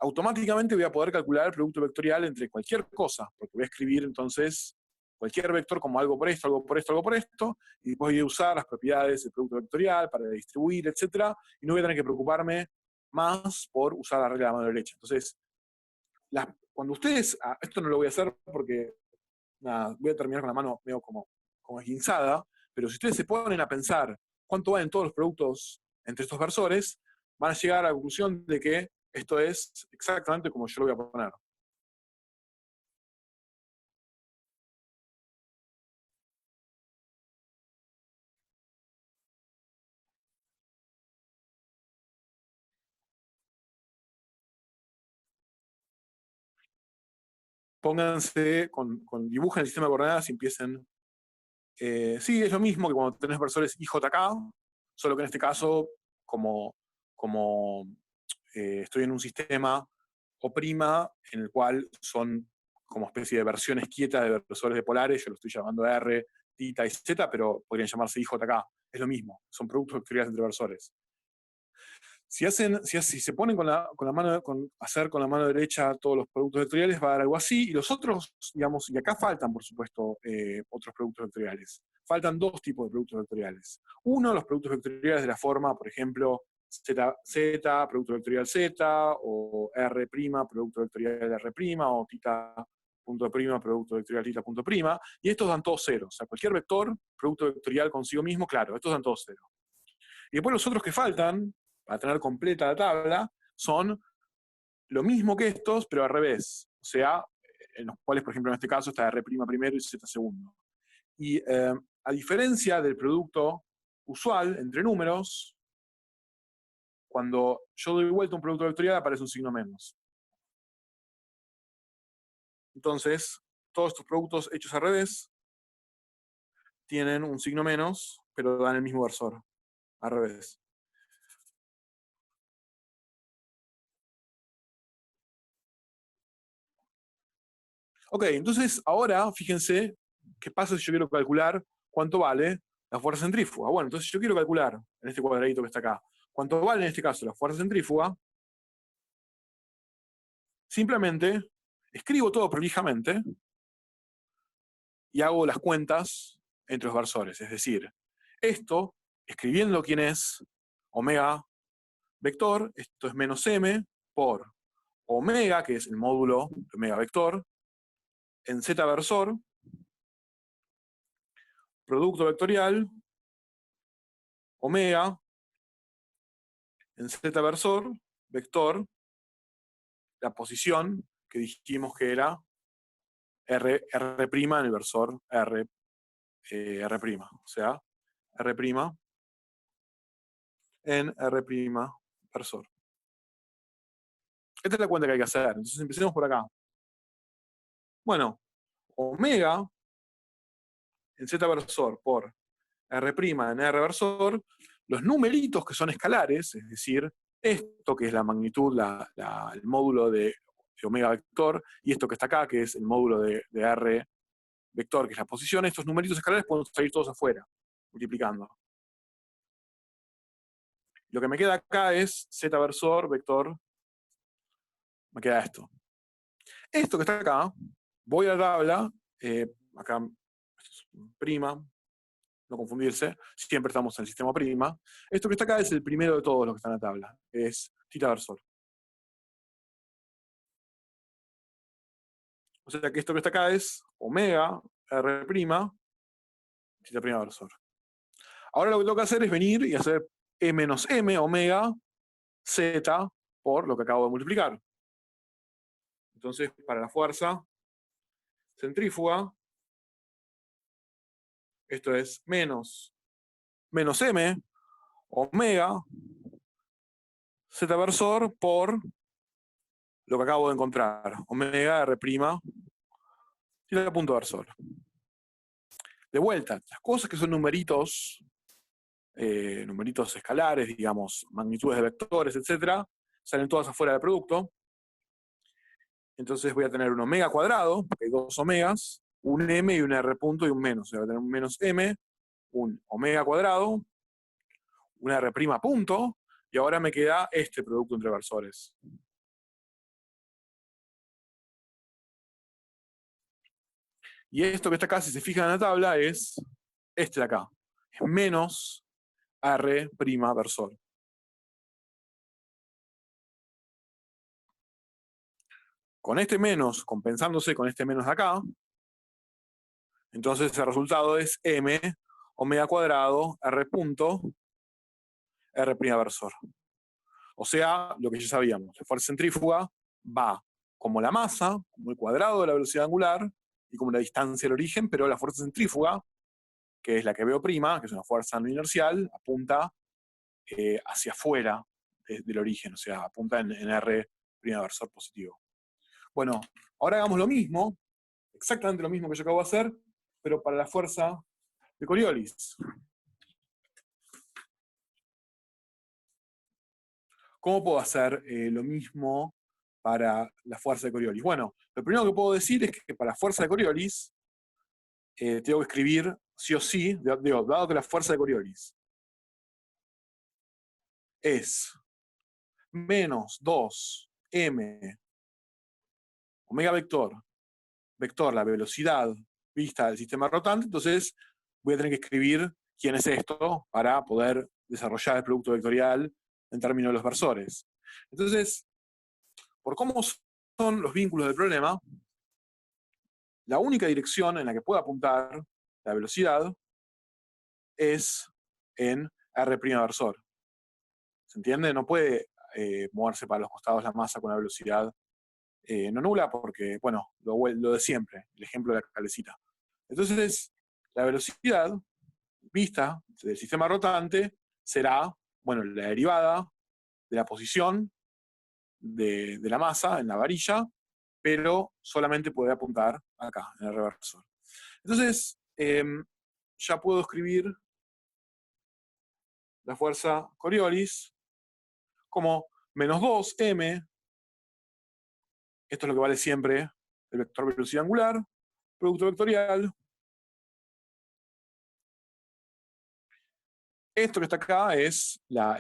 automáticamente voy a poder calcular el producto vectorial entre cualquier cosa, porque voy a escribir entonces cualquier vector como algo por esto, algo por esto, algo por esto, y después voy a usar las propiedades del producto vectorial para distribuir, etc. Y no voy a tener que preocuparme más por usar la regla de la mano derecha. Entonces, cuando ustedes, esto no lo voy a hacer porque nada, voy a terminar con la mano medio como esguinzada, pero si ustedes se ponen a pensar cuánto valen todos los productos entre estos versores, van a llegar a la conclusión de que esto es exactamente como yo lo voy a poner. Pónganse, dibujen el sistema de coordenadas y empiecen. Sí, es lo mismo que cuando tenés versores IJK, solo que en este caso, como estoy en un sistema O' en el cual son como especie de versiones quietas de versores de polares, yo lo estoy llamando R, θ y Z, pero podrían llamarse IJK, es lo mismo, son productos vectoriales entre versores. Si se ponen hacer con la mano derecha todos los productos vectoriales, va a dar algo así, y los otros, digamos, y acá faltan, por supuesto, otros productos vectoriales. Faltan 2 tipos de productos vectoriales. Uno, los productos vectoriales de la forma, por ejemplo, Z, producto vectorial Z, o R', producto vectorial R', o θ.' producto vectorial θ.', y estos dan todos 0. O sea, cualquier vector, producto vectorial consigo mismo, claro, estos dan todos 0. Y después los otros que faltan, para tener completa la tabla, son lo mismo que estos, pero al revés. O sea, en los cuales, por ejemplo, en este caso está R' primero y Z segundo. Y a diferencia del producto usual entre números, cuando yo doy vuelta a un producto vectorial aparece un signo menos. Entonces, todos estos productos hechos al revés tienen un signo menos, pero dan el mismo versor, al revés. Ok, entonces ahora fíjense qué pasa si yo quiero calcular cuánto vale la fuerza centrífuga. Bueno, entonces yo quiero calcular en este cuadradito que está acá, cuánto vale en este caso la fuerza centrífuga. Simplemente escribo todo prolijamente y hago las cuentas entre los versores. Es decir, esto, escribiendo quién es omega vector, esto es menos m por omega, que es el módulo de omega vector, en z versor, producto vectorial, omega, en z versor, vector, la posición que dijimos que era R' en el versor R', o sea, R' en R' versor. Esta es la cuenta que hay que hacer. Entonces empecemos por acá. Bueno, omega en z versor por R' en R versor, los numeritos que son escalares, es decir, esto que es la magnitud, el módulo de omega vector, y esto que está acá, que es el módulo de R vector, que es la posición, estos numeritos escalares pueden salir todos afuera, multiplicando. Lo que me queda acá es z versor, vector, me queda esto. Esto que está acá, voy a la tabla, acá prima, no confundirse, siempre estamos en el sistema prima. Esto que está acá es el primero de todos los que están en la tabla, es θ versor. O sea que esto que está acá es omega R', θ' versor. Ahora lo que tengo que hacer es venir y hacer E menos M, omega, Z, por lo que acabo de multiplicar. Entonces, para la fuerza centrífuga, esto es menos M, omega, Z versor, por lo que acabo de encontrar, omega R', θ punto versor. De vuelta, las cosas que son numeritos escalares, digamos, magnitudes de vectores, etc., salen todas afuera del producto. Entonces voy a tener un omega cuadrado, porque hay dos omegas, un m y un r punto y un menos. O sea, voy a tener un menos m, un omega cuadrado, un r' punto, y ahora me queda este producto entre versores. Y esto que está acá, si se fijan en la tabla, es este de acá. Es menos R' versor. Con este menos, compensándose con este menos de acá, entonces el resultado es M omega cuadrado R punto R' versor. O sea, lo que ya sabíamos, la fuerza centrífuga va como la masa, como el cuadrado de la velocidad angular, y como la distancia del origen, pero la fuerza centrífuga, que es la que veo prima, que es una fuerza no inercial, apunta hacia afuera del origen, o sea, apunta en R' versor positivo. Bueno, ahora hagamos lo mismo, exactamente lo mismo que yo acabo de hacer, pero para la fuerza de Coriolis. ¿Cómo puedo hacer lo mismo para la fuerza de Coriolis? Bueno, lo primero que puedo decir es que para la fuerza de Coriolis tengo que escribir sí o sí, dado que la fuerza de Coriolis es menos 2m omega vector, la velocidad vista del sistema rotante, entonces voy a tener que escribir quién es esto para poder desarrollar el producto vectorial en términos de los versores. Entonces, por cómo son los vínculos del problema, la única dirección en la que puede apuntar la velocidad es en R' versor. ¿Se entiende? No puede moverse para los costados la masa con una velocidad no nula, porque, bueno, lo de siempre, el ejemplo de la cabecita. Entonces, la velocidad vista del sistema rotante será, bueno, la derivada de la posición de la masa en la varilla, pero solamente puede apuntar acá, en el reversor. Entonces, ya puedo escribir la fuerza Coriolis como menos 2m, esto es lo que vale siempre el vector velocidad angular, producto vectorial. Esto que está acá es la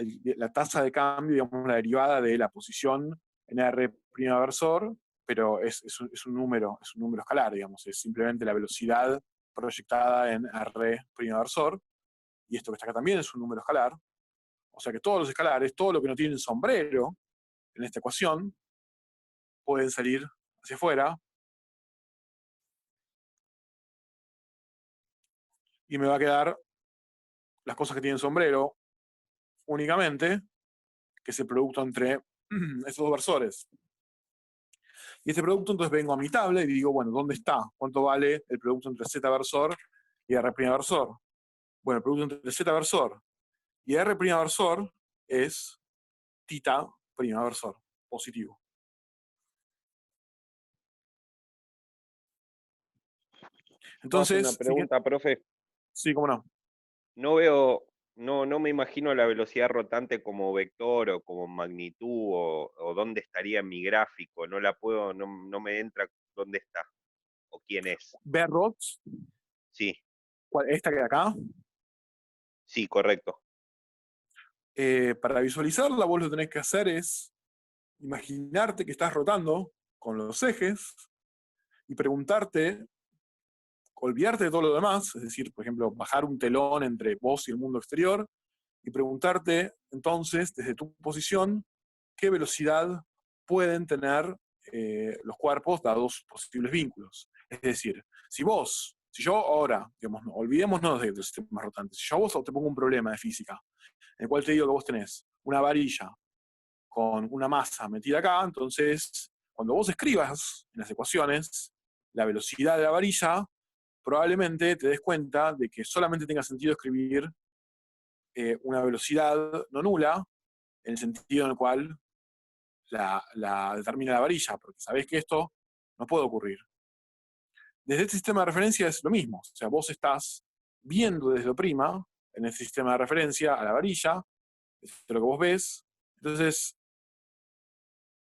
tasa de cambio, digamos, la derivada de la posición en R' versor, pero es un número escalar, digamos, es simplemente la velocidad proyectada en R' versor, y esto que está acá también es un número escalar. O sea que todos los escalares, todo lo que no tiene sombrero en esta ecuación, pueden salir hacia afuera, y me va a quedar las cosas que tienen sombrero únicamente, que es el producto entre esos dos versores. Y este producto, entonces vengo a mi tabla y digo, bueno, ¿dónde está? ¿Cuánto vale el producto entre Z versor y R' versor? Bueno, el producto entre Z versor y R' versor es θ' versor, positivo. Entonces, una pregunta, profe. sí, cómo no. No veo no me imagino la velocidad rotante como vector o como magnitud o dónde estaría en mi gráfico. No la puedo, no me entra dónde está o quién es. Berrot, Sí, esta que de acá, sí, correcto. para visualizarla vos lo que tenés que hacer es imaginarte que estás rotando con los ejes y preguntarte, olvidarte de todo lo demás, es decir, por ejemplo, bajar un telón entre vos y el mundo exterior y preguntarte entonces, desde tu posición, qué velocidad pueden tener los cuerpos dados posibles vínculos. Es decir, si yo ahora, digamos, olvidémonos de los sistemas rotantes, si yo a vos te pongo un problema de física, en el cual te digo que vos tenés una varilla con una masa metida acá, entonces, cuando vos escribas en las ecuaciones la velocidad de la varilla, probablemente te des cuenta de que solamente tenga sentido escribir una velocidad no nula, en el sentido en el cual la determina la varilla, porque sabés que esto no puede ocurrir. Desde este sistema de referencia es lo mismo, o sea, vos estás viendo desde lo', en el sistema de referencia, a la varilla, es lo que vos ves, entonces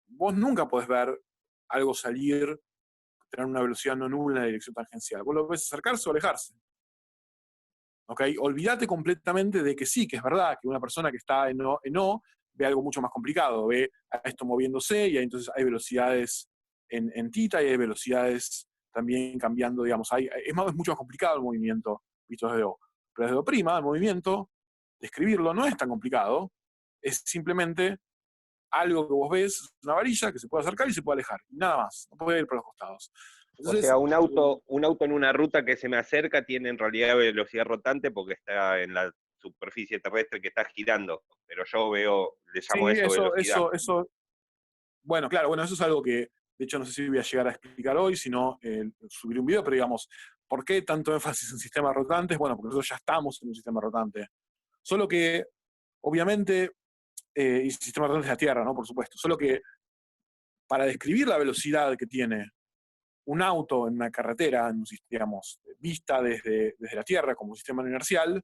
vos nunca podés ver algo salir, tener una velocidad no nula en la dirección tangencial, vos lo ves acercarse o alejarse. ¿Ok? Olvídate completamente de que sí, que es verdad, que una persona que está en O ve algo mucho más complicado, ve a esto moviéndose y entonces hay velocidades en tita y hay velocidades también cambiando, digamos, es mucho más complicado el movimiento visto desde O. Pero desde O', el movimiento, describirlo no es tan complicado, es simplemente algo que vos ves, una varilla que se puede acercar y se puede alejar, y nada más, no puede ir por los costados. Entonces, O sea, un auto en una ruta que se me acerca tiene en realidad velocidad rotante porque está en la superficie terrestre que está girando, pero yo le sí, llamo eso velocidad. Bueno, claro, bueno, eso es algo que, de hecho, no sé si voy a llegar a explicar hoy, sino subir un video, pero digamos, ¿por qué tanto énfasis en sistemas rotantes? Bueno, porque nosotros ya estamos en un sistema rotante. Solo que, obviamente, y sistema rotante es la Tierra, ¿no? Por supuesto. Solo que para describir la velocidad que tiene un auto en una carretera, digamos, vista desde la Tierra como un sistema inercial,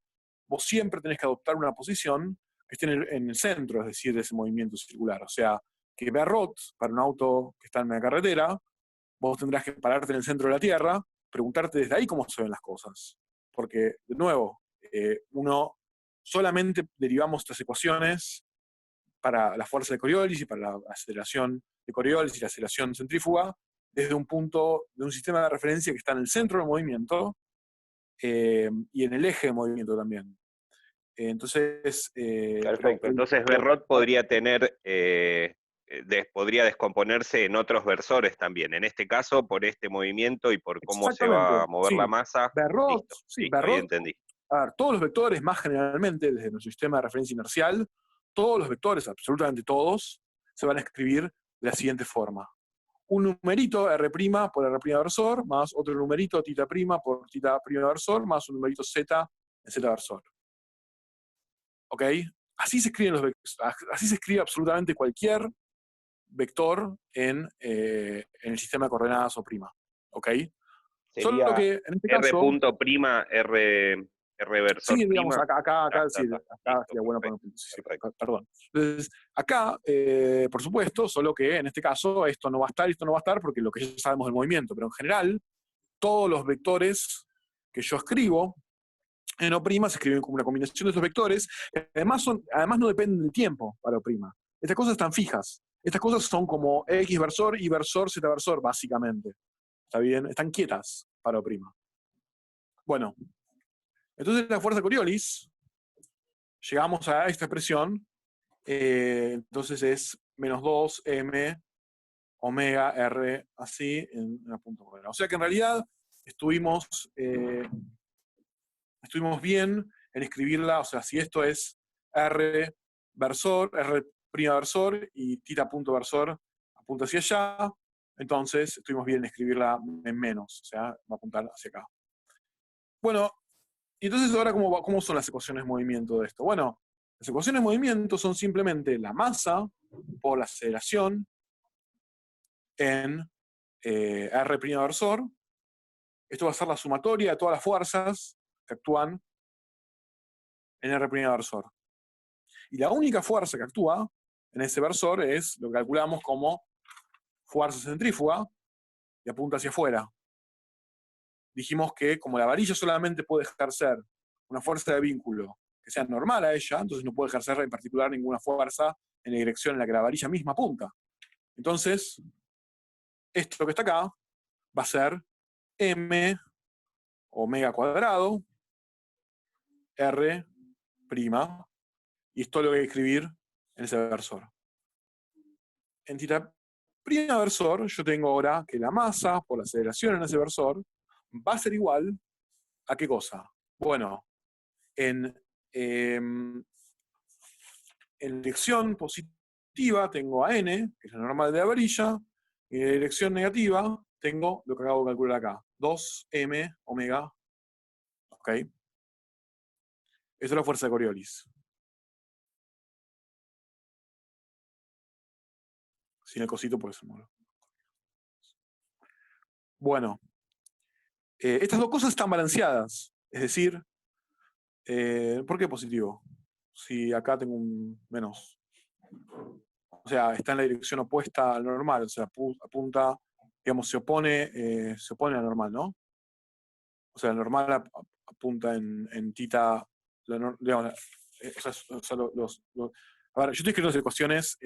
vos siempre tenés que adoptar una posición que esté en el centro, es decir, de ese movimiento circular. O sea, que Berrot, para un auto que está en una carretera, vos tendrás que pararte en el centro de la Tierra, preguntarte desde ahí cómo se ven las cosas. Porque, de nuevo, uno solamente derivamos estas ecuaciones para la fuerza de Coriolis y para la aceleración de Coriolis y la aceleración centrífuga desde un punto, de un sistema de referencia que está en el centro del movimiento y en el eje de movimiento también. Entonces, Perfecto. Entonces Berrot podría podría descomponerse en otros versores también. En este caso, por este movimiento y por cómo se va a mover la sí. masa. Berrot, Listo, sí, listo, ahí Berrot, entendí. a ver, todos los vectores, más generalmente, desde nuestro sistema de referencia inercial, todos los vectores, absolutamente todos, se van a escribir de la siguiente forma. Un numerito R' por R' versor, más otro numerito θ' por θ' versor, más un numerito Z en Z versor. ¿Ok? Así se escribe absolutamente cualquier vector en el sistema de coordenadas O'. ¿Ok? Sería Solo que en este R caso, punto prima, R versor sí, digamos, prima. acá sí, Está. acá Listo, sería bueno poner un perfecto, punto. Sí, perfecto. perdón. Entonces, acá, por supuesto, solo que en este caso esto no va a estar y esto no va a estar porque lo que ya sabemos del movimiento, pero en general, todos los vectores que yo escribo en O' se escriben como una combinación de estos vectores, que además no dependen del tiempo para O'. Estas cosas están fijas. Estas cosas son como X versor, Y versor, Z versor, básicamente. ¿Está bien? Están quietas para O'. Bueno, entonces la fuerza Coriolis, llegamos a esta expresión, entonces es menos 2m omega r así en una punto cuadrada. O sea que en realidad estuvimos bien en escribirla, o sea, si esto es R versor y θ punto versor apunta hacia allá, entonces estuvimos bien en escribirla en menos, o sea, va a apuntar hacia acá. Bueno, y entonces ahora, ¿cómo son las ecuaciones de movimiento de esto? Bueno, las ecuaciones de movimiento son simplemente la masa por la aceleración en R' versor. Esto va a ser la sumatoria de todas las fuerzas que actúan en R' versor. Y la única fuerza que actúa en ese versor es lo que calculamos como fuerza centrífuga y apunta hacia afuera. Dijimos que como la varilla solamente puede ejercer una fuerza de vínculo que sea normal a ella, entonces no puede ejercer en particular ninguna fuerza en la dirección en la que la varilla misma apunta. Entonces, esto que está acá va a ser m omega cuadrado r prima, y esto lo voy a escribir en ese versor. En θ' versor, yo tengo ahora que la masa por la aceleración en ese versor va a ser igual a ¿qué cosa? Bueno, en dirección positiva tengo a n, que es la normal de la varilla, y en dirección negativa tengo lo que acabo de calcular acá, 2m omega. ¿Ok? Esa es la fuerza de Coriolis. Sin el cosito por eso mono. Bueno, estas dos cosas están balanceadas. Es decir, ¿por qué positivo? Si acá tengo un menos. O sea, está en la dirección opuesta al normal. O sea, apunta, digamos, se opone a la normal, ¿no? O sea, el normal apunta en θ. Digamos, a ver, yo estoy escribiendo las ecuaciones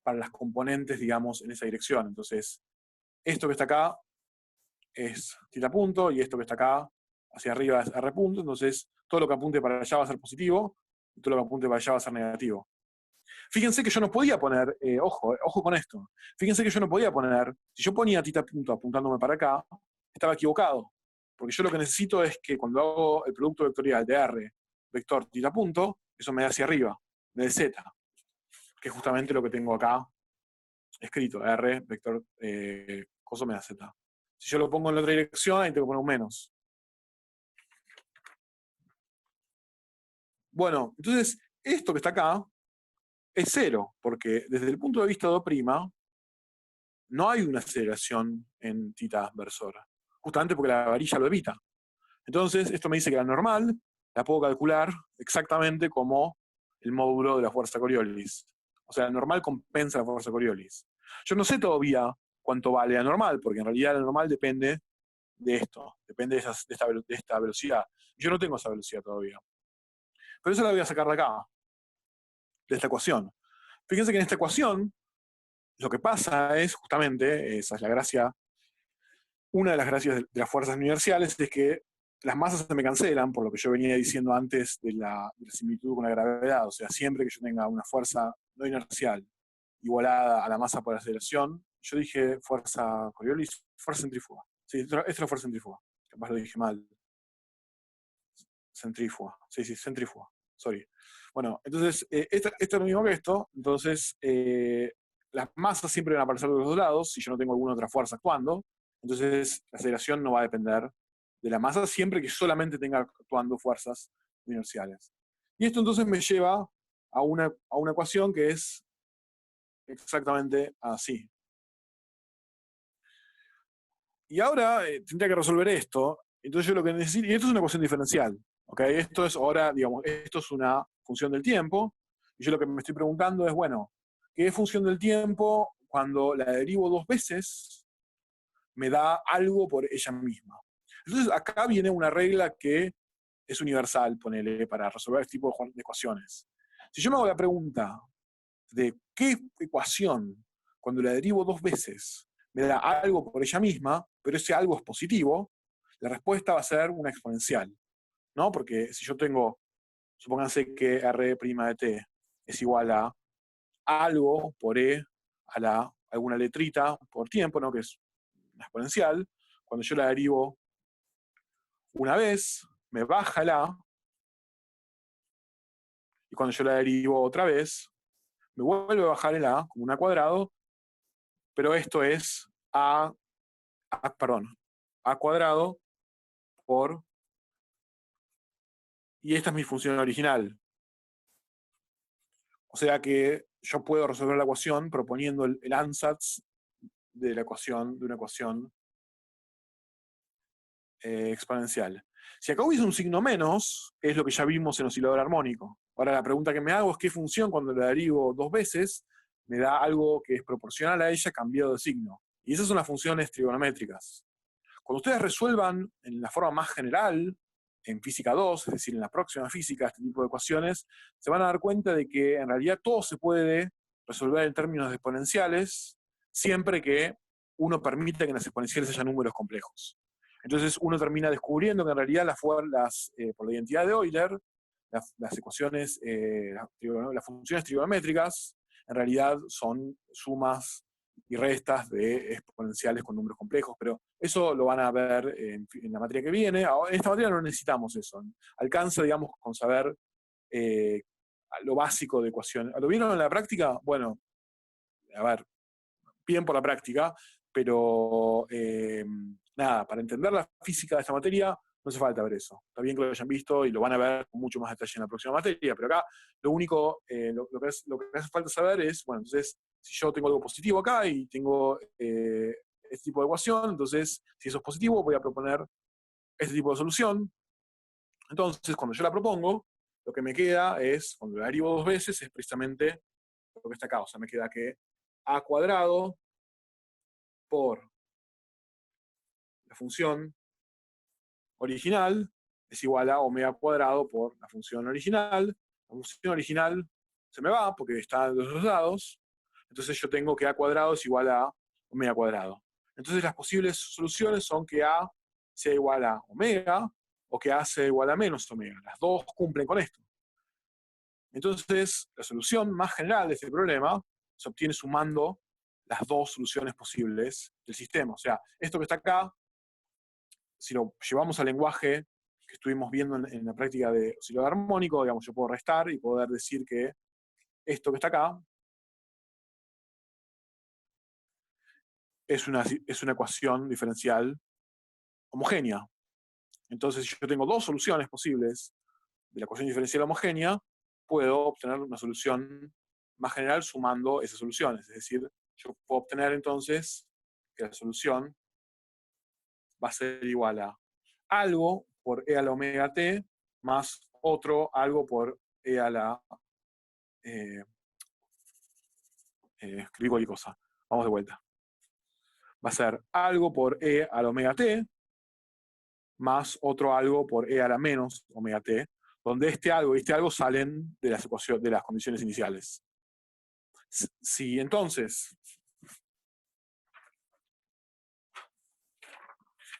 para las componentes, digamos, en esa dirección. Entonces, esto que está acá es θ punto, y esto que está acá hacia arriba es R punto. Entonces, todo lo que apunte para allá va a ser positivo, y todo lo que apunte para allá va a ser negativo. Fíjense que yo no podía poner, ojo con esto, fíjense que yo no podía poner, si yo ponía θ punto apuntándome para acá, estaba equivocado. Porque yo lo que necesito es que cuando hago el producto vectorial de R, vector θ punto, eso me da hacia arriba, me da Z, que es justamente lo que tengo acá escrito, R, vector, coso me da Z. Si yo lo pongo en la otra dirección, ahí tengo que poner un menos. Bueno, entonces, esto que está acá es cero, porque desde el punto de vista de O', no hay una aceleración en θ versor, justamente porque la varilla lo evita. Entonces, esto me dice que la normal la puedo calcular exactamente como el módulo de la fuerza Coriolis. O sea, la normal compensa la fuerza Coriolis. Yo no sé todavía cuánto vale la normal, porque en realidad la normal depende de esto, depende de esta velocidad. Yo no tengo esa velocidad todavía. Pero eso la voy a sacar de acá, de esta ecuación. Fíjense que en esta ecuación, lo que pasa es justamente, esa es la gracia, una de las gracias de las fuerzas inerciales es que las masas se me cancelan, por lo que yo venía diciendo antes de la similitud con la gravedad. O sea, siempre que yo tenga una fuerza no inercial igualada a la masa por aceleración, yo dije fuerza Coriolis, fuerza centrífuga. Sí, esta es la fuerza centrífuga. Capaz lo dije mal. Centrífuga. Sí, centrífuga. Sorry. Bueno, entonces, esto es lo mismo que esto. Entonces, las masas siempre van a aparecer de los dos lados, si yo no tengo alguna otra fuerza actuando. Entonces, la aceleración no va a depender de la masa, siempre que solamente tenga actuando fuerzas inerciales. Y esto entonces me lleva a una ecuación que es exactamente así. Y ahora tendría que resolver esto. Entonces yo lo que necesito, y esto es una ecuación diferencial. ¿Okay? Esto es ahora, digamos, esto es una función del tiempo. Y yo lo que me estoy preguntando es, bueno, ¿qué es función del tiempo cuando la derivo dos veces me da algo por ella misma? Entonces acá viene una regla que es universal, ponele, para resolver este tipo de ecuaciones. Si yo me hago la pregunta de qué ecuación, cuando la derivo dos veces, me da algo por ella misma, pero ese algo es positivo, la respuesta va a ser una exponencial, ¿no? Porque si yo tengo, supónganse que R' de t es igual a algo por e a alguna letrita por tiempo, ¿no? Que es una exponencial. Cuando yo la derivo una vez, me baja el a, y cuando yo la derivo otra vez, me vuelve a bajar el a como un a cuadrado, pero esto es a cuadrado por, y esta es mi función original. O sea que yo puedo resolver la ecuación proponiendo el ansatz de la ecuación, de una ecuación exponencial. Si acá hubiese un signo menos, es lo que ya vimos en oscilador armónico. Ahora la pregunta que me hago es qué función cuando la derivo 2 veces me da algo que es proporcional a ella cambiado de signo. Y esas son las funciones trigonométricas. Cuando ustedes resuelvan en la forma más general, en física 2, es decir, en la próxima física, este tipo de ecuaciones, se van a dar cuenta de que en realidad todo se puede resolver en términos de exponenciales, siempre que uno permita que en las exponenciales haya números complejos. Entonces uno termina descubriendo que en realidad por la identidad de Euler, las ecuaciones, las funciones trigonométricas, en realidad son sumas y restas de exponenciales con números complejos, pero eso lo van a ver en la materia que viene. Ahora, en esta materia no necesitamos eso. Alcanza, digamos, con saber lo básico de ecuaciones. ¿Lo vieron en la práctica? Bueno, a ver, bien por la práctica, pero nada, para entender la física de esta materia no hace falta ver eso. Está bien que lo hayan visto y lo van a ver con mucho más detalle en la próxima materia, pero acá lo único, lo que hace falta saber es, bueno, entonces, si yo tengo algo positivo acá y tengo este tipo de ecuación, entonces, si eso es positivo, voy a proponer este tipo de solución. Entonces, cuando yo la propongo, lo que me queda es, cuando la derivo 2 veces, es precisamente lo que está acá. O sea, me queda que a cuadrado por la función original es igual a omega cuadrado por la función original. La función original se me va porque está de los dos lados. Entonces yo tengo que a cuadrado es igual a omega cuadrado. Entonces las posibles soluciones son que a sea igual a omega o que a sea igual a menos omega. Las dos cumplen con esto. Entonces la solución más general de este problema se obtiene sumando las dos soluciones posibles del sistema. O sea, esto que está acá, si lo llevamos al lenguaje que estuvimos viendo en la práctica de oscilador armónico, digamos, yo puedo restar y poder decir que esto que está acá es una ecuación diferencial homogénea. Entonces, si yo tengo dos soluciones posibles de la ecuación diferencial homogénea, puedo obtener una solución más general sumando esas soluciones. Es decir, yo puedo obtener entonces que la solución va a ser igual a algo por e a la omega t más otro algo por e a la... escribí cualquier cosa. Vamos de vuelta. Va a ser algo por e a la omega t más otro algo por e a la menos omega t, donde este algo y este algo salen de las ecuaciones, de las condiciones iniciales. Si entonces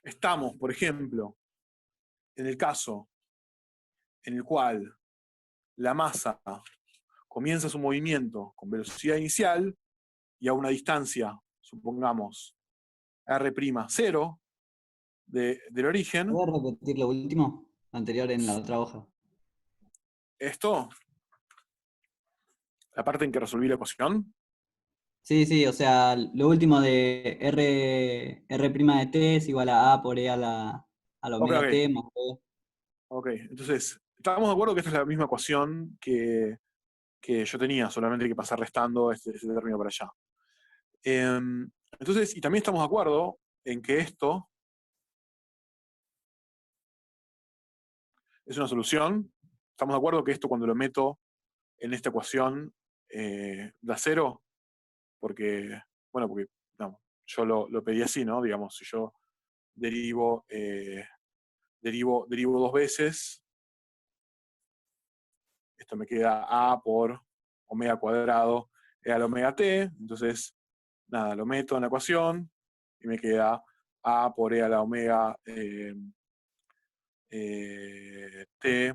estamos, por ejemplo, en el caso en el cual la masa comienza su movimiento con velocidad inicial y a una distancia, supongamos, r'0 del origen. ¿Puedo repetir lo último? Anterior en la otra hoja. Esto, la parte en que resolví la ecuación. Sí, o sea, lo último de R' de t es igual a por e a la omega Ok. t más b. Ok, entonces, estábamos de acuerdo que esta es la misma ecuación que yo tenía, solamente hay que pasar restando ese término para allá. Entonces, y también estamos de acuerdo en que esto es una solución. Estamos de acuerdo que esto cuando lo meto en esta ecuación da 0, porque no, yo lo pedí así, ¿no? Digamos, si yo derivo 2 veces, esto me queda a por omega cuadrado e a la omega t, entonces, nada, lo meto en la ecuación y me queda a por e a la omega t,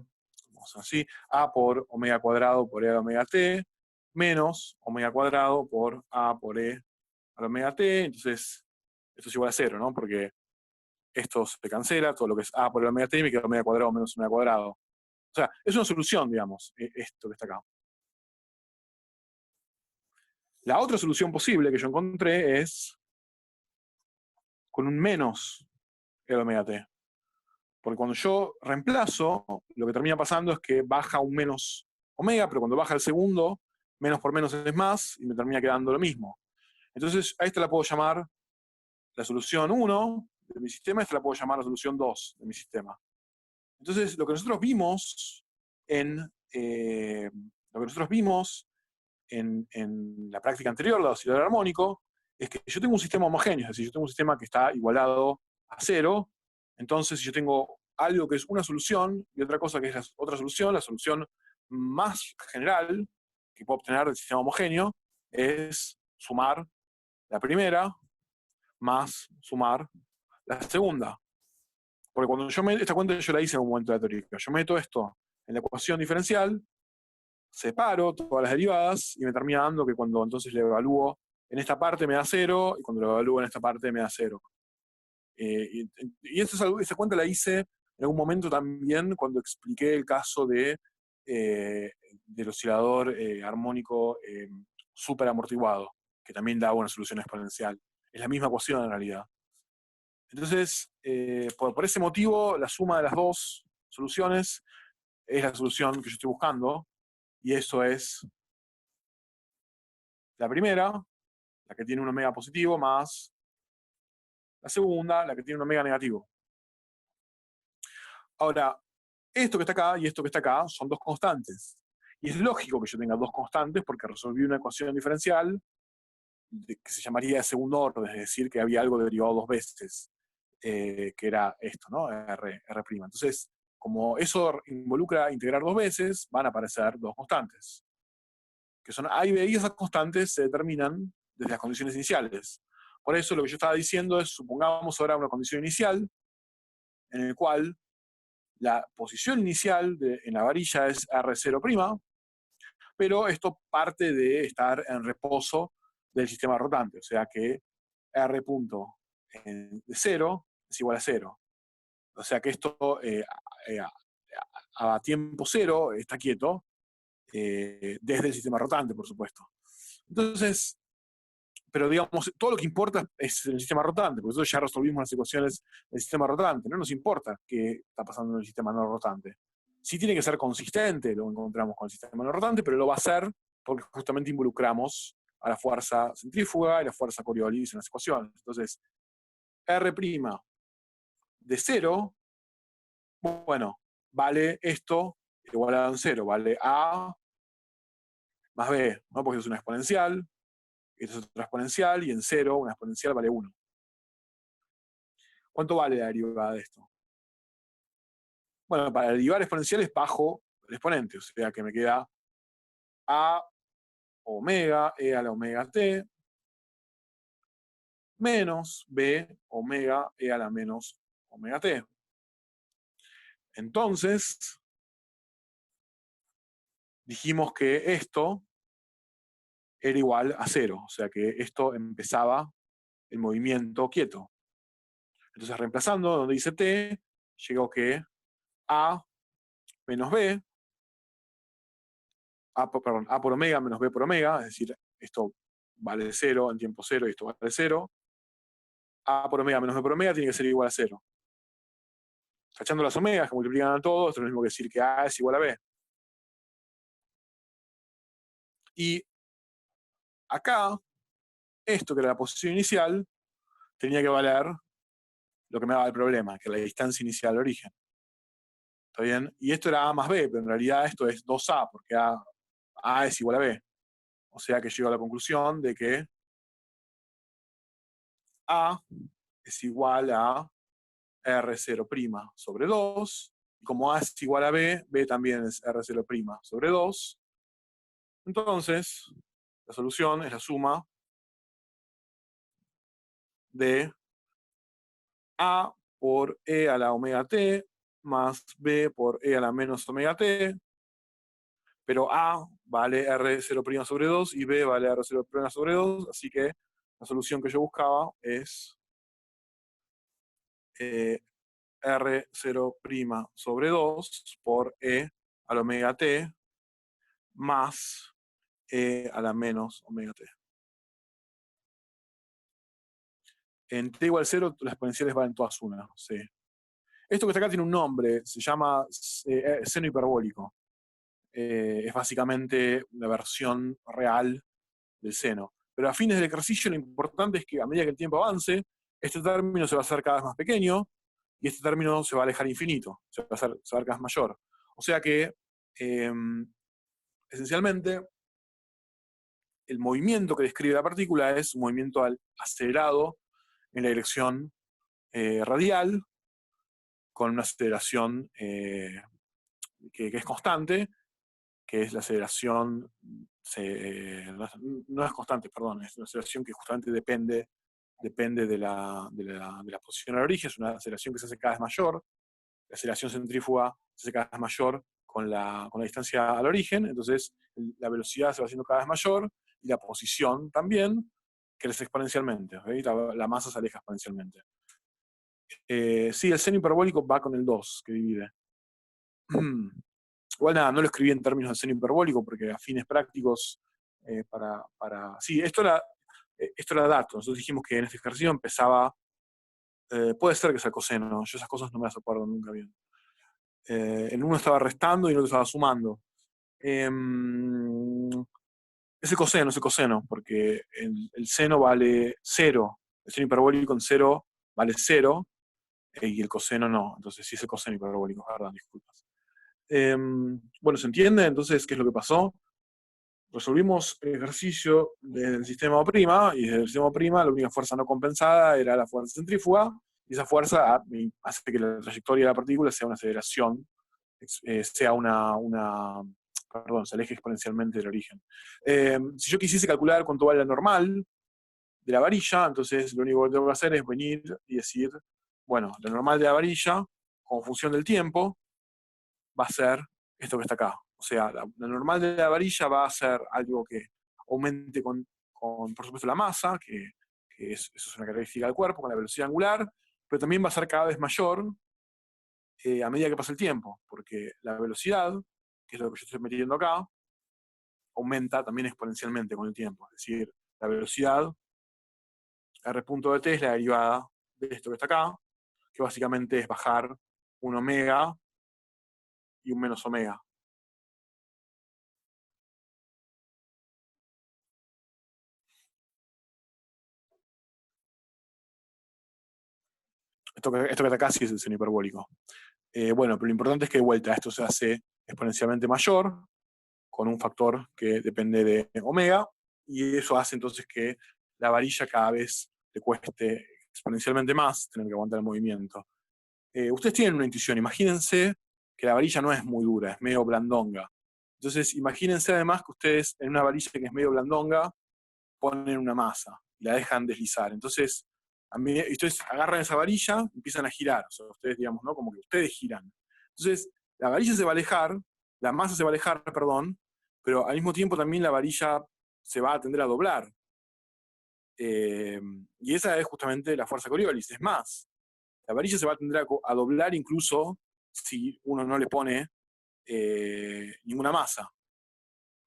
vamos así, a por omega cuadrado por e a la omega t, menos omega cuadrado por a por e a la omega t, entonces esto es igual a 0, ¿no? Porque esto se cancela, todo lo que es a por la omega t y me queda omega cuadrado menos omega cuadrado. O sea, es una solución, digamos, esto que está acá. La otra solución posible que yo encontré es con un menos e a la omega t. Porque cuando yo reemplazo, lo que termina pasando es que baja un menos omega, pero cuando baja el segundo, menos por menos es más, y me termina quedando lo mismo. Entonces, a esta la puedo llamar la solución 1 de mi sistema, esta la puedo llamar la solución 2 de mi sistema. Entonces, lo que nosotros vimos en la práctica anterior, la oscilador armónico, es que yo tengo un sistema homogéneo, es decir, yo tengo un sistema que está igualado a cero. Entonces, si yo tengo algo que es una solución y otra cosa que es otra solución, la solución más general que puedo obtener del sistema homogéneo es sumar la primera más sumar la segunda. Porque cuando esta cuenta yo la hice en un momento de la teórica, yo meto esto en la ecuación diferencial, separo todas las derivadas y me termina dando que cuando entonces le evalúo en esta parte me da 0 y cuando lo evalúo en esta parte me da 0. Y esa cuenta la hice en algún momento también cuando expliqué el caso del oscilador armónico super amortiguado, que también da una solución exponencial. Es la misma ecuación en realidad. Entonces, por ese motivo, la suma de las dos soluciones es la solución que yo estoy buscando, y eso es la primera, la que tiene un omega positivo, más la segunda, la que tiene un omega negativo. Ahora, esto que está acá y esto que está acá son dos constantes. Y es lógico que yo tenga dos constantes porque resolví una ecuación diferencial que se llamaría de segundo orden, es decir, que había algo derivado dos veces, que era esto, ¿no? R'. Entonces, como eso involucra integrar dos veces, van a aparecer dos constantes, que son A y B, y esas constantes se determinan desde las condiciones iniciales. Por eso lo que yo estaba diciendo es, supongamos ahora una condición inicial en la cual la posición inicial en la varilla es R0', pero esto parte de estar en reposo del sistema rotante, o sea que R punto de 0 es igual a 0. O sea que esto a tiempo cero está quieto, desde el sistema rotante, por supuesto. Entonces, pero digamos, todo lo que importa es el sistema rotante, porque nosotros ya resolvimos las ecuaciones del sistema rotante, no nos importa qué está pasando en el sistema no rotante. Sí tiene que ser consistente, lo encontramos con el sistema no rotante, pero lo va a ser porque justamente involucramos a la fuerza centrífuga y la fuerza Coriolis en las ecuaciones. Entonces, R' de 0, bueno, vale esto igual a 0, vale A más B, ¿no? Porque es una exponencial, esto es otra exponencial, y en 0 una exponencial vale 1. ¿Cuánto vale la derivada de esto? Bueno, para derivar exponenciales bajo el exponente, o sea que me queda A omega e a la omega t menos B omega e a la menos omega t. Entonces, dijimos que esto era igual a 0, o sea que esto empezaba el movimiento quieto. Entonces, reemplazando donde dice t, llegó que A menos B, A por omega menos B por omega, es decir, esto vale 0 en tiempo 0 y esto vale 0. A por omega menos B por omega tiene que ser igual a 0. Tachando las omegas que multiplican a todo, esto es lo mismo que decir que A es igual a B. Y acá, esto que era la posición inicial, tenía que valer lo que me daba el problema, que es la distancia inicial al origen. ¿Está bien? Y esto era A más B, pero en realidad esto es 2A, porque A es igual a B. O sea que llego a la conclusión de que A es igual a R0' sobre 2, y como A es igual a B, B también es R0' sobre 2. Entonces, la solución es la suma de A por E a la omega t más B por E a la menos omega t, pero A vale R0' sobre 2 y B vale R0' sobre 2, así que la solución que yo buscaba es R0' sobre 2 por E a la omega t más E a la menos omega t. En t igual 0 las exponenciales valen todas una. Sí. Esto que está acá tiene un nombre, se llama seno hiperbólico. Es básicamente una versión real del seno. Pero a fines del ejercicio lo importante es que a medida que el tiempo avance, este término se va a hacer cada vez más pequeño, y este término se va a alejar infinito, se va a hacer cada vez mayor. O sea que, esencialmente, el movimiento que describe la partícula es un movimiento acelerado en la dirección radial, con una aceleración que es constante, que es la aceleración, no es constante, perdón, es una aceleración que justamente depende de la posición al origen, es una aceleración que se hace cada vez mayor, la aceleración centrífuga se hace cada vez mayor con la distancia al origen, entonces la velocidad se va haciendo cada vez mayor, y la posición también crece exponencialmente, ¿okay? La masa se aleja exponencialmente. Sí, el seno hiperbólico va con el 2, que divide. Igual nada, no lo escribí en términos de seno hiperbólico, porque a fines prácticos, sí, esto era dato. Nosotros dijimos que en este ejercicio empezaba, puede ser que sea coseno, yo esas cosas no me las acuerdo nunca bien. En uno estaba restando y en otro estaba sumando. Ese coseno, porque el seno vale 0, el seno hiperbólico en 0 vale 0, y el coseno no, entonces sí es el coseno hiperbólico, perdón, disculpas. Bueno, ¿se entiende entonces qué es lo que pasó? Resolvimos el ejercicio del sistema O', y desde el sistema O' la única fuerza no compensada era la fuerza centrífuga, y esa fuerza hace que la trayectoria de la partícula sea una aceleración, se aleje exponencialmente del origen. Si yo quisiese calcular cuánto vale la normal de la varilla, entonces lo único que tengo que hacer es venir y decir, bueno, la normal de la varilla, como función del tiempo, va a ser esto que está acá. O sea, la normal de la varilla va a ser algo que aumente con por supuesto, la masa, que eso es una característica del cuerpo, con la velocidad angular, pero también va a ser cada vez mayor a medida que pasa el tiempo, porque la velocidad, que es lo que yo estoy metiendo acá, aumenta también exponencialmente con el tiempo. Es decir, la velocidad r punto de t es la derivada de esto que está acá, que básicamente es bajar un omega y un menos omega. Esto que está acá sí es el seno hiperbólico. Bueno, pero lo importante es que de vuelta esto se hace exponencialmente mayor, con un factor que depende de omega, y eso hace entonces que la varilla cada vez le cueste exponencialmente más tener que aguantar el movimiento. Ustedes tienen una intuición, imagínense que la varilla no es muy dura, es medio blandonga. Entonces, imagínense además que ustedes en una varilla que es medio blandonga ponen una masa y la dejan deslizar. Entonces, ustedes agarran esa varilla y empiezan a girar. O sea, ustedes, digamos, ¿no? Como que ustedes giran. Entonces, la varilla se va a alejar, la masa se va a alejar, perdón, pero al mismo tiempo también la varilla se va a tender a doblar. Y esa es justamente la fuerza Coriolis. Es más, la varilla se va a tender a doblar incluso si uno no le pone ninguna masa.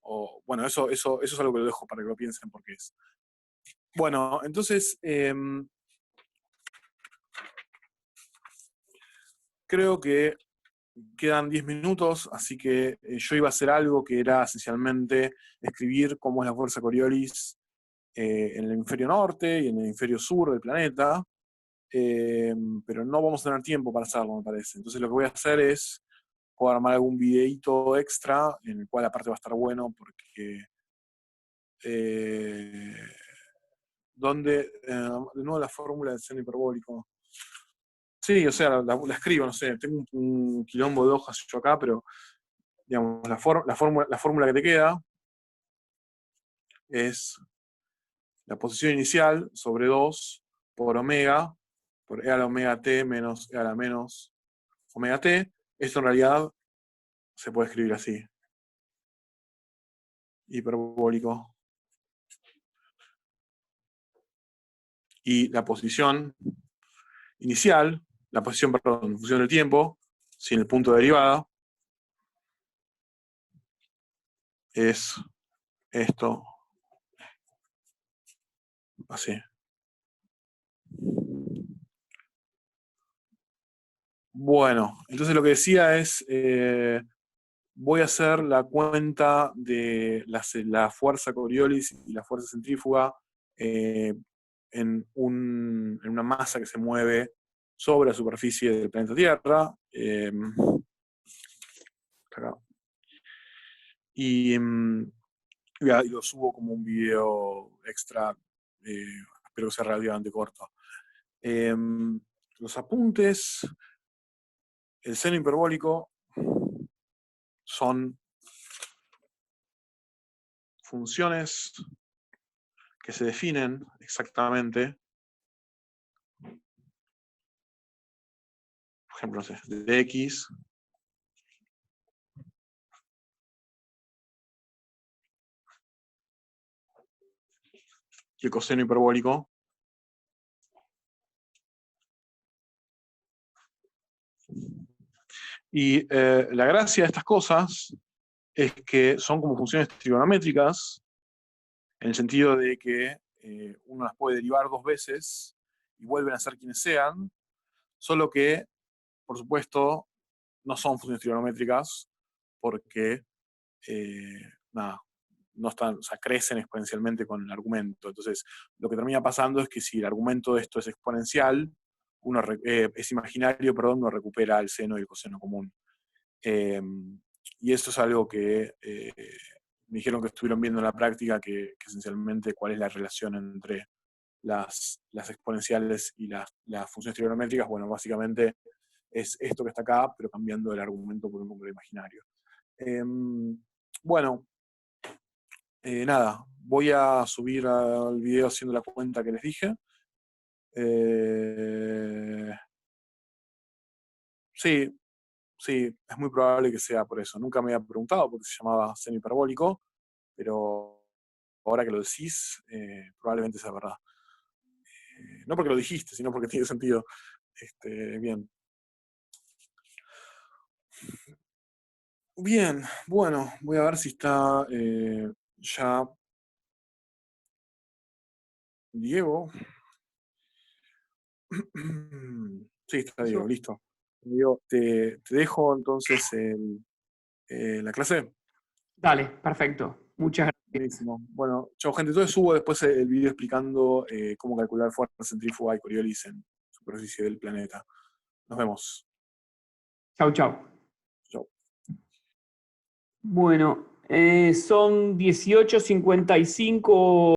O, bueno, eso es algo que lo dejo para que lo piensen porque es. Bueno, entonces creo que quedan 10 minutos, así que yo iba a hacer algo que era esencialmente escribir cómo es la fuerza Coriolis en el hemisferio norte y en el hemisferio sur del planeta, pero no vamos a tener tiempo para hacerlo, me parece. Entonces lo que voy a hacer es, puedo armar algún videíto extra, en el cual aparte va a estar bueno porque de nuevo la fórmula del seno hiperbólico. Sí, o sea, la escribo, no sé, tengo un quilombo de hojas yo acá, pero digamos, la fórmula que te queda es la posición inicial sobre 2 por omega, por e a la omega t menos e a la menos omega t. Esto en realidad se puede escribir así. Hiperbólico. Y la posición inicial, la posición, perdón, en función del tiempo, sin el punto de derivada, es esto, así. Bueno, entonces lo que decía es, voy a hacer la cuenta de la fuerza Coriolis y la fuerza centrífuga en una masa que se mueve sobre la superficie del planeta Tierra. Acá. Y lo subo como un video extra, espero que sea relativamente corto. Los apuntes, el seno hiperbólico son funciones que se definen exactamente, por ejemplo, no sé, de x y el coseno hiperbólico y la gracia de estas cosas es que son como funciones trigonométricas en el sentido de que uno las puede derivar 2 veces y vuelven a ser quienes sean, solo que, por supuesto, no son funciones trigonométricas porque nada, no están, o sea, crecen exponencialmente con el argumento. Entonces, lo que termina pasando es que si el argumento de esto es exponencial, es imaginario, perdón, uno recupera el seno y el coseno común. Y eso es algo que me dijeron que estuvieron viendo en la práctica, que esencialmente cuál es la relación entre las exponenciales y las funciones trigonométricas. Bueno, básicamente es esto que está acá, pero cambiando el argumento por un número imaginario. Bueno, nada, voy a subir al video haciendo la cuenta que les dije. Sí, sí, es muy probable que sea por eso. Nunca me había preguntado porque se llamaba seno hiperbólico, pero ahora que lo decís, probablemente sea verdad. No porque lo dijiste, sino porque tiene sentido. Bien. Bien, bueno, voy a ver si está ya Diego. Sí, está Diego, listo. Diego, te dejo entonces la clase. Dale, perfecto. Muchas gracias. Buenísimo. Bueno, chao gente. Entonces subo después el video explicando cómo calcular fuerza centrífuga y Coriolis en superficie del planeta. Nos vemos. Chau, chau. Chau. Bueno, son 18:55.